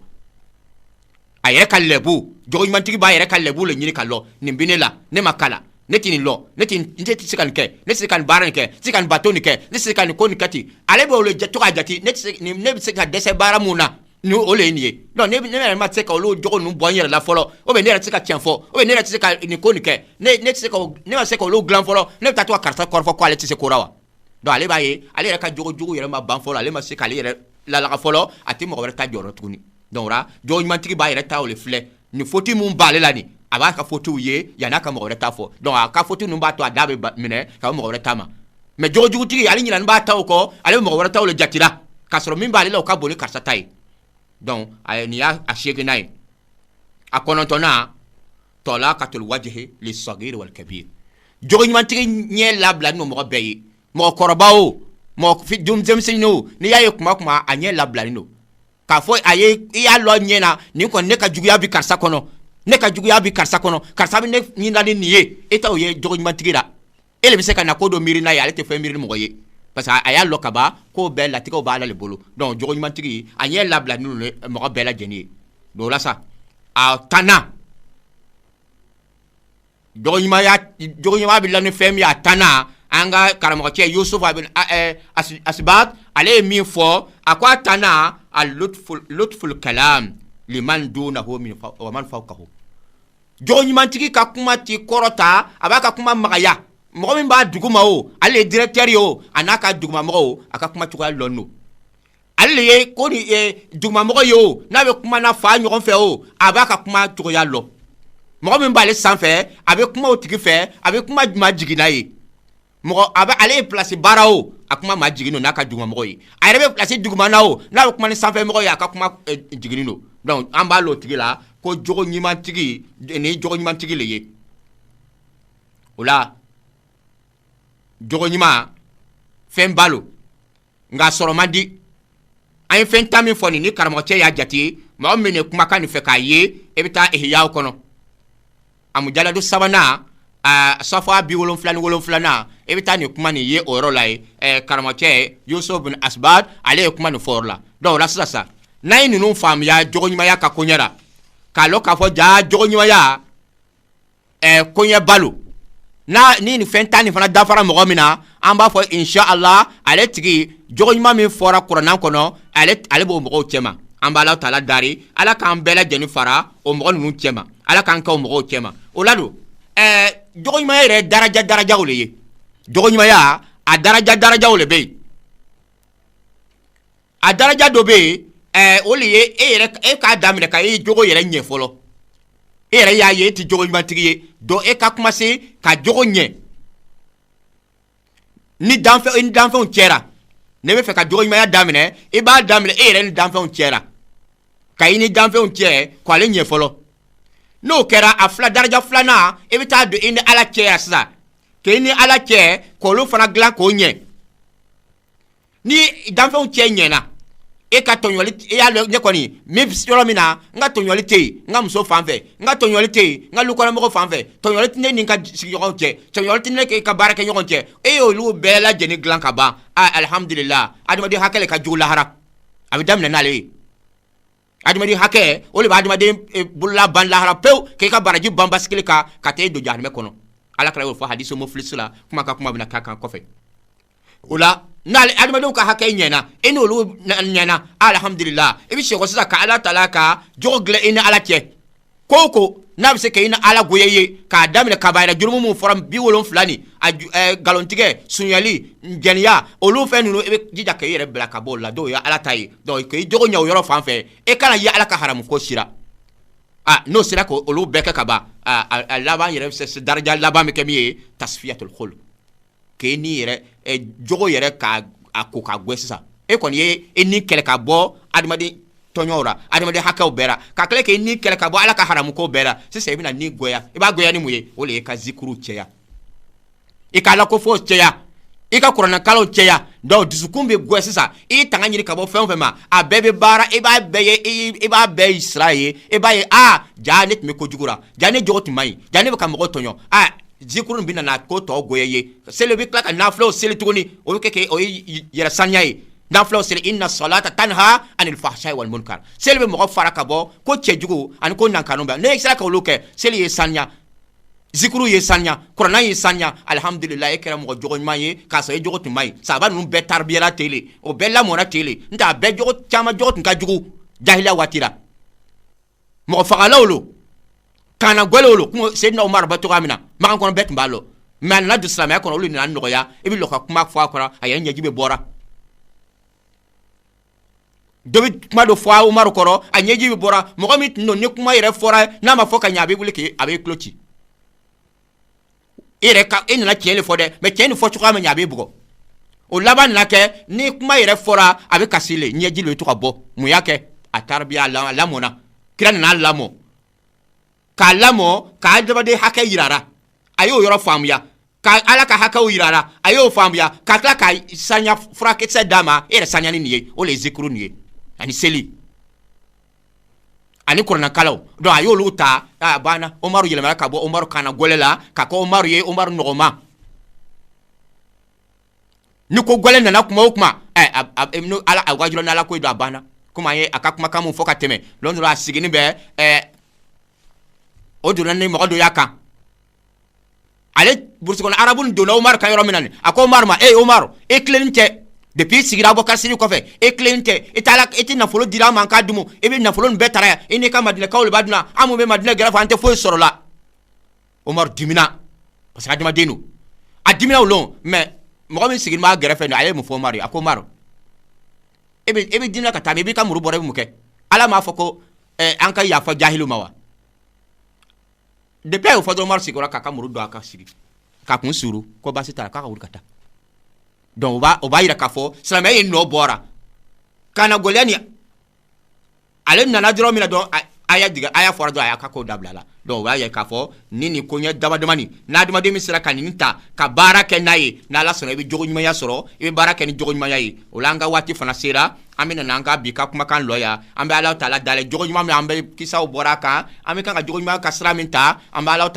a yɛrɛ ka lɛbu jogoɲumantigi b'a yɛrɛ ka lɛbu le ɲini ka lɔ nin bɛ ne la ne ma kala ne tɛ nin lɔ ne tɛ se ka nin kɛ ne tɛ se ka nin baara nin kɛ ne tɛ se ka nin bato nin kɛ ne tɛ se ka nin ko nin kɛ ten ale b'o le to k'a jate ne bɛ se ka dɛsɛ baara mun na ni o le ye nin ye donc ne yɛrɛ ma se ka olu jogo ninnu bɔ n yɛrɛ la fɔlɔ ou bien ne yɛrɛ tɛ se ka tiɲɛ fɔ ou bien ne yɛrɛ tɛ se ka nin ko nin kɛ ne ma se ka olu dilan fɔlɔ ne bɛ taa to ka karisa kɔrɔfɔ ko ale tɛ se ko la wa donc ale b'a ye ale yɛrɛ ka jogo jugu yɛrɛ ma ban fɔlɔ ale ma se k'ale yɛrɛ lalaga fɔlɔ a tɛ mɔgɔ wɛrɛ ta jɔyɔrɔ tuguni donc jogoɲumantigi b'a yɛrɛ ta o le filɛ nin foti mun b'ale la nin a b'a ka fotiw ye yan'a ka mɔgɔ wɛrɛ ta fɔ donc a ka foti ninnu b'a to a da bɛ minɛ ka mɔgɔ wɛrɛ ta ma mais jogojugutigi ale ɲinɛni b'a ta o kɔ ale bɛ mɔgɔ wɛrɛ ta o le jatira k'a sɔrɔ min b'ale la o ka bon ni karisa ta ye donc nin y'a seginna ye a 9nan talaqatul wajhi lis-saghir wal-kabir jogoɲumantigi ɲɛ labila n'o mɔgɔ bɛɛ ye mɔgɔkɔrɔba o mɔgɔ denmisɛnnin o n'i y'a ye kuma o kuma a ɲɛ labilalen don k'a fɔ a ye i y'a lɔ ɲɛ na nin kɔni ne ka juguya bi karisa kɔnɔ ne ka juguya bi karisa kɔnɔ karisa bɛ ne ɲinina ni nin ye e t'o ye jogoɲumantigi la e le bɛ se ka na ko dɔ miiri n'a ye ale tɛ fɛn miiri ni mɔgɔ ye parce que a y'a lɔ ka ban k'o bɛɛ latigɛw b'ala le bolo donc jogoɲumantigi a ɲɛ labila ni mɔgɔ bɛɛ lajɛlen ye donc o la sa a 10nan jogoɲumanya bɛ la ni fɛn min ye a 10nan an ka karamɔgɔcɛ Yusufu Asibat ale ye min fɔ a ko a 10nan al-lutful kalam liman dunahu wa man fawqahu jogoɲumantigi ka kuma ti kɔrɔta a b'a ka kuma magaya mɔgɔ min b'a duguma o ale ye directeur ye o a n'a ka dugumamɔgɔ o a ka kuma cogoya lɔn no ale le ye ko ni dugumamɔgɔ ye o n'a bɛ kuma na fa ɲɔgɔn fɛ o a b'a ka kuma cogoya lɔn mɔgɔ min b'ale sanfɛ a bɛ kuma o tigi fɛ a bɛ kuma juma jiginna ye mɔgɔ ale ye place baara o a kuma ma jigin n'a ka dugumamɔgɔ ye a yɛrɛ bɛ place dugumana o n'a bɛ kuma ni sanfɛmɔgɔ ye a ka kuma jiginin don donc an b'a l'o tigi la ko jogo ɲumantigi ni jogo ɲumantigi le ye o la jogo ɲuman fɛn ba lo nka sɔrɔ man di an ye fɛn ta min fɔ nin ni karamɔgɔcɛ y'a jate mɔgɔ min ye kumakan nin fɛ k'a ye e bɛ taa ihiyaw kɔnɔ a mujaladu sabanan safa 77 e bɛ taa nin kuma nin ye o yɔrɔ la ye karamɔgɔcɛ Yusuf bin Asbad ale ye kuma nin fɔ o yɔrɔ la donc o la sisan n'a ye ninnu faamuya jogoɲumanya ka koɲɛ la k'a lɔn k'a fɔ jaa jogoɲumanya koɲɛ balo ni nin fɛn ta nin fana dafara mɔgɔ min na an b'a fɔ inshallah ale tigi jogoɲuman min fɔra kuranɛ kɔnɔ ale b'o mɔgɔw cɛma an b'a la taala dari ala k'an bɛɛ lajɛlen fara o mɔgɔ ninnu cɛma ala k'an kɛ o mɔgɔw cɛma o la don jogoɲumanya yɛrɛ darajaw le ye jogoɲumanya a darajaw le bɛ yen a daraja dɔ bɛ yen o le ye e k'a daminɛ ka e jogo yɛrɛ ɲɛ fɔlɔ e yɛrɛ y'a ye e tɛ jogo ɲumantigi ye donc e ka commencer ka jogo ɲɛ ni danfɛnw cɛra ne bɛ fɛ ka jogo ɲumanya daminɛ i b'a daminɛ e yɛrɛ ni danfɛnw cɛra ka i ni danfɛnw cɛ k'ale ɲɛ fɔlɔ n'o kɛra a daraja filanan e bɛ taa don i ni ala cɛ sisan k'i ni ala cɛ k'olu fana dilan k'o ɲɛ ni danfɛnw cɛ ɲɛna e ka tɔɲɔli e y'a ne kɔni min yɔrɔ min na n ka tɔɲɔli tɛ yen n ka muso fan fɛ n ka tɔɲɔli tɛ yen n ka dukɔnɔmɔgɔ fan fɛ tɔɲɔli tɛ ne ni n ka sigiɲɔgɔnw cɛ tɔɲɔli tɛ ne k'i ka baara kɛ ɲɔgɔn cɛ e y'olu bɛɛ lajɛlen dilan ka ban alhamdulillah adamaden hakɛ le ka jugu lahara a bɛ daminɛ n'ale ye adamaden hakɛ o de bɛ adamaden bolola ban lahara pewu k'i ka baraji ban basigili kan ka taa e don jahanamɛ kɔnɔ ala kɛra y'o fɔ hadisi mufilisi la kuma ka kuma bɛna k'a kan kɔfɛ o la n'ale adamadenw ka hakɛ ɲɛna e n'olu ɲɛna alhamdulillah i bɛ sɛgɛn sisan ka ala tala ka jogo dilan i ni ala cɛ ko o ko n'a bɛ se ka i ni ala goya i ye k'a daminɛ kabaara jurumu min fɔra 70 nin nkalontigɛ sunyali jɛniya olu fɛn ninnu i bɛ jija k'i yɛrɛ bila ka bɔ o la dɔw ye ala ta ye donc k'i jogo ɲɛ o yɔrɔ fan fɛ e kana ye ala ka haramu ko sira n'o sera k'olu bɛɛ kɛ ka ban a laban yɛrɛ daraja laban bɛ kɛ min ye tasfiyatul khulq k'e ni yɛrɛ jogo yɛrɛ ka ko ka gɔ sisan e kɔni ye e ni kɛlɛ ka bɔ adamaden tɔɲɔw la adamaden hakɛw bɛɛ la ka tila k'e ni kɛlɛ ka bɔ ala ka haramu ko bɛɛ la sisan i bɛna ni gɔya i b'a gɔya ni mun ye o le ye ka zikuru cɛya i ka ala ko fɔ cɛya i ka kuranɛkalaw cɛya donc dusukun bɛ gɔ sisan i tanga ɲini ka bɔ fɛn o fɛn ma a bɛɛ bɛ baara i b'a bɛɛ ye i b'a bɛɛ sira ye i b'a ye jaa ne tun bɛ kojugu la jaa ne jogo tun man ɲi jaa ne bɛ ka mɔgɔ tɔɲɔ zikuru bɛ na ko tɔ goya ye seli bɛ tila ka nafulaw seli tuguni o bɛ kɛ o ye yɛrɛ saniya ye nafulaw seli inna salata tanha anil fahsha'i wal munkar seli bɛ mɔgɔ fara ka bɔ ko cɛjugu ani ko nankanu bɛ ne sera ka olu kɛ seli ye saniya zikuru ye saniya kuranɛ ye saniya alhamdulillah e kɛra mɔgɔ jogo ɲuman ye k'a sɔrɔ e jogo tun man ɲi sahaba ninnu bɛɛ tarbiyala ten de o bɛɛ lamɔna ten de n tɛ a bɛɛ jogo caman jogo tun ka jugu jahiliya waati la mɔgɔ fagalaw lo kana gwele lo kuma Seydina Umar ba toga mina magan kono bet mbalo mais na du islam ya kono olu ni nan nogoya e bi lo ka kuma fo akora ayen nyaji be bora dobi kuma do fo Umar koro anyaji be bora mo ko mit no ne kuma yere fora na ma fo ka nya be buliki abe klochi ere ka en na tiele fo de mais tiene fo chuka ma nya be bugo o laban na ke ni kuma yere fora abe kasile nyaji lo to ka bo mu yake atarbiya la mona kiran na lamo ka lamɔ ka adamaden hakɛ yirara a y'o yɔrɔ faamuya ka ala ka hakɛw yirara a y'o faamuya ka tila ka saniya furakisɛ d'a ma e yɛrɛ saniyani nin ye o le ye zikuru nin ye ani seli ani kuranɛkalaw donc a y'olu ta a banna Umaru yɛlɛmana ka bɔ Umaru kana gɔlɛ la ka kɛ Umaru ye Umaru nɔgɔma ni ko gɔlɛ nana kuma o kuma ala a wajura n'ala ko don a banna komi an ye a ka kumakan mun fɔ ka tɛmɛ lɔn a sigini bɛ o donna ni mɔgɔ dɔ y'a kan ale burusi kɔnɔ arabu donna Umaru ka yɔrɔ min na a ko Umaru ma Umaru e tilenin tɛ depuis sigira Abubakar Sidi kɔfɛ e tilenin tɛ e tɛ nafolo dira ma an k'a dumu e bɛ nafolo nin bɛɛ tara yan e n'i ka madinɛkaw le b'a dunna an mun bɛ madinɛ gɛrɛfɛ an tɛ foyi sɔrɔ la Umaru dimina parce que adamaden don a dimina o lon mais mɔgɔ min sigilen b'a gɛrɛfɛ nin a ye mun fɔ Umaru ye a ko Umaru e bɛ dimina ka taa mais i b'i ka muru bɔra i bɛ mun kɛ ala m'a fɔ ko an ka yafa jahiliw ma wa depuis o fɔdɔ Umaru sigura k'a ka muru don a ka sigi k'a kun suru ko baasi t'a la k'a ka wuli ka taa donc o b'a yira k'a fɔ silamɛya ye nɔ bɔra kana gɔlɛya ni ale nana dɔrɔn min na dɔn a y'a fɔra dɔrɔn a y'a ka ko dabila la donc o b'a yira k'a fɔ ni ko ɲɛ dama damani n'adamaden min sera ka nin ta ka baara kɛ n'a ye n'Ala sɔnna i bɛ jogo ɲumanya sɔrɔ i bɛ baara kɛ ni jogo ɲumanya ye o la an ka waati fana sera an bɛ nana an ka bi ka kumakan lɔ yan an bɛ Alahu Taala dalen jogo ɲuman min an bɛ kisaw bɔra a kan an bɛ kan ka jogo ɲuman ka sira min ta an bɛ Alahu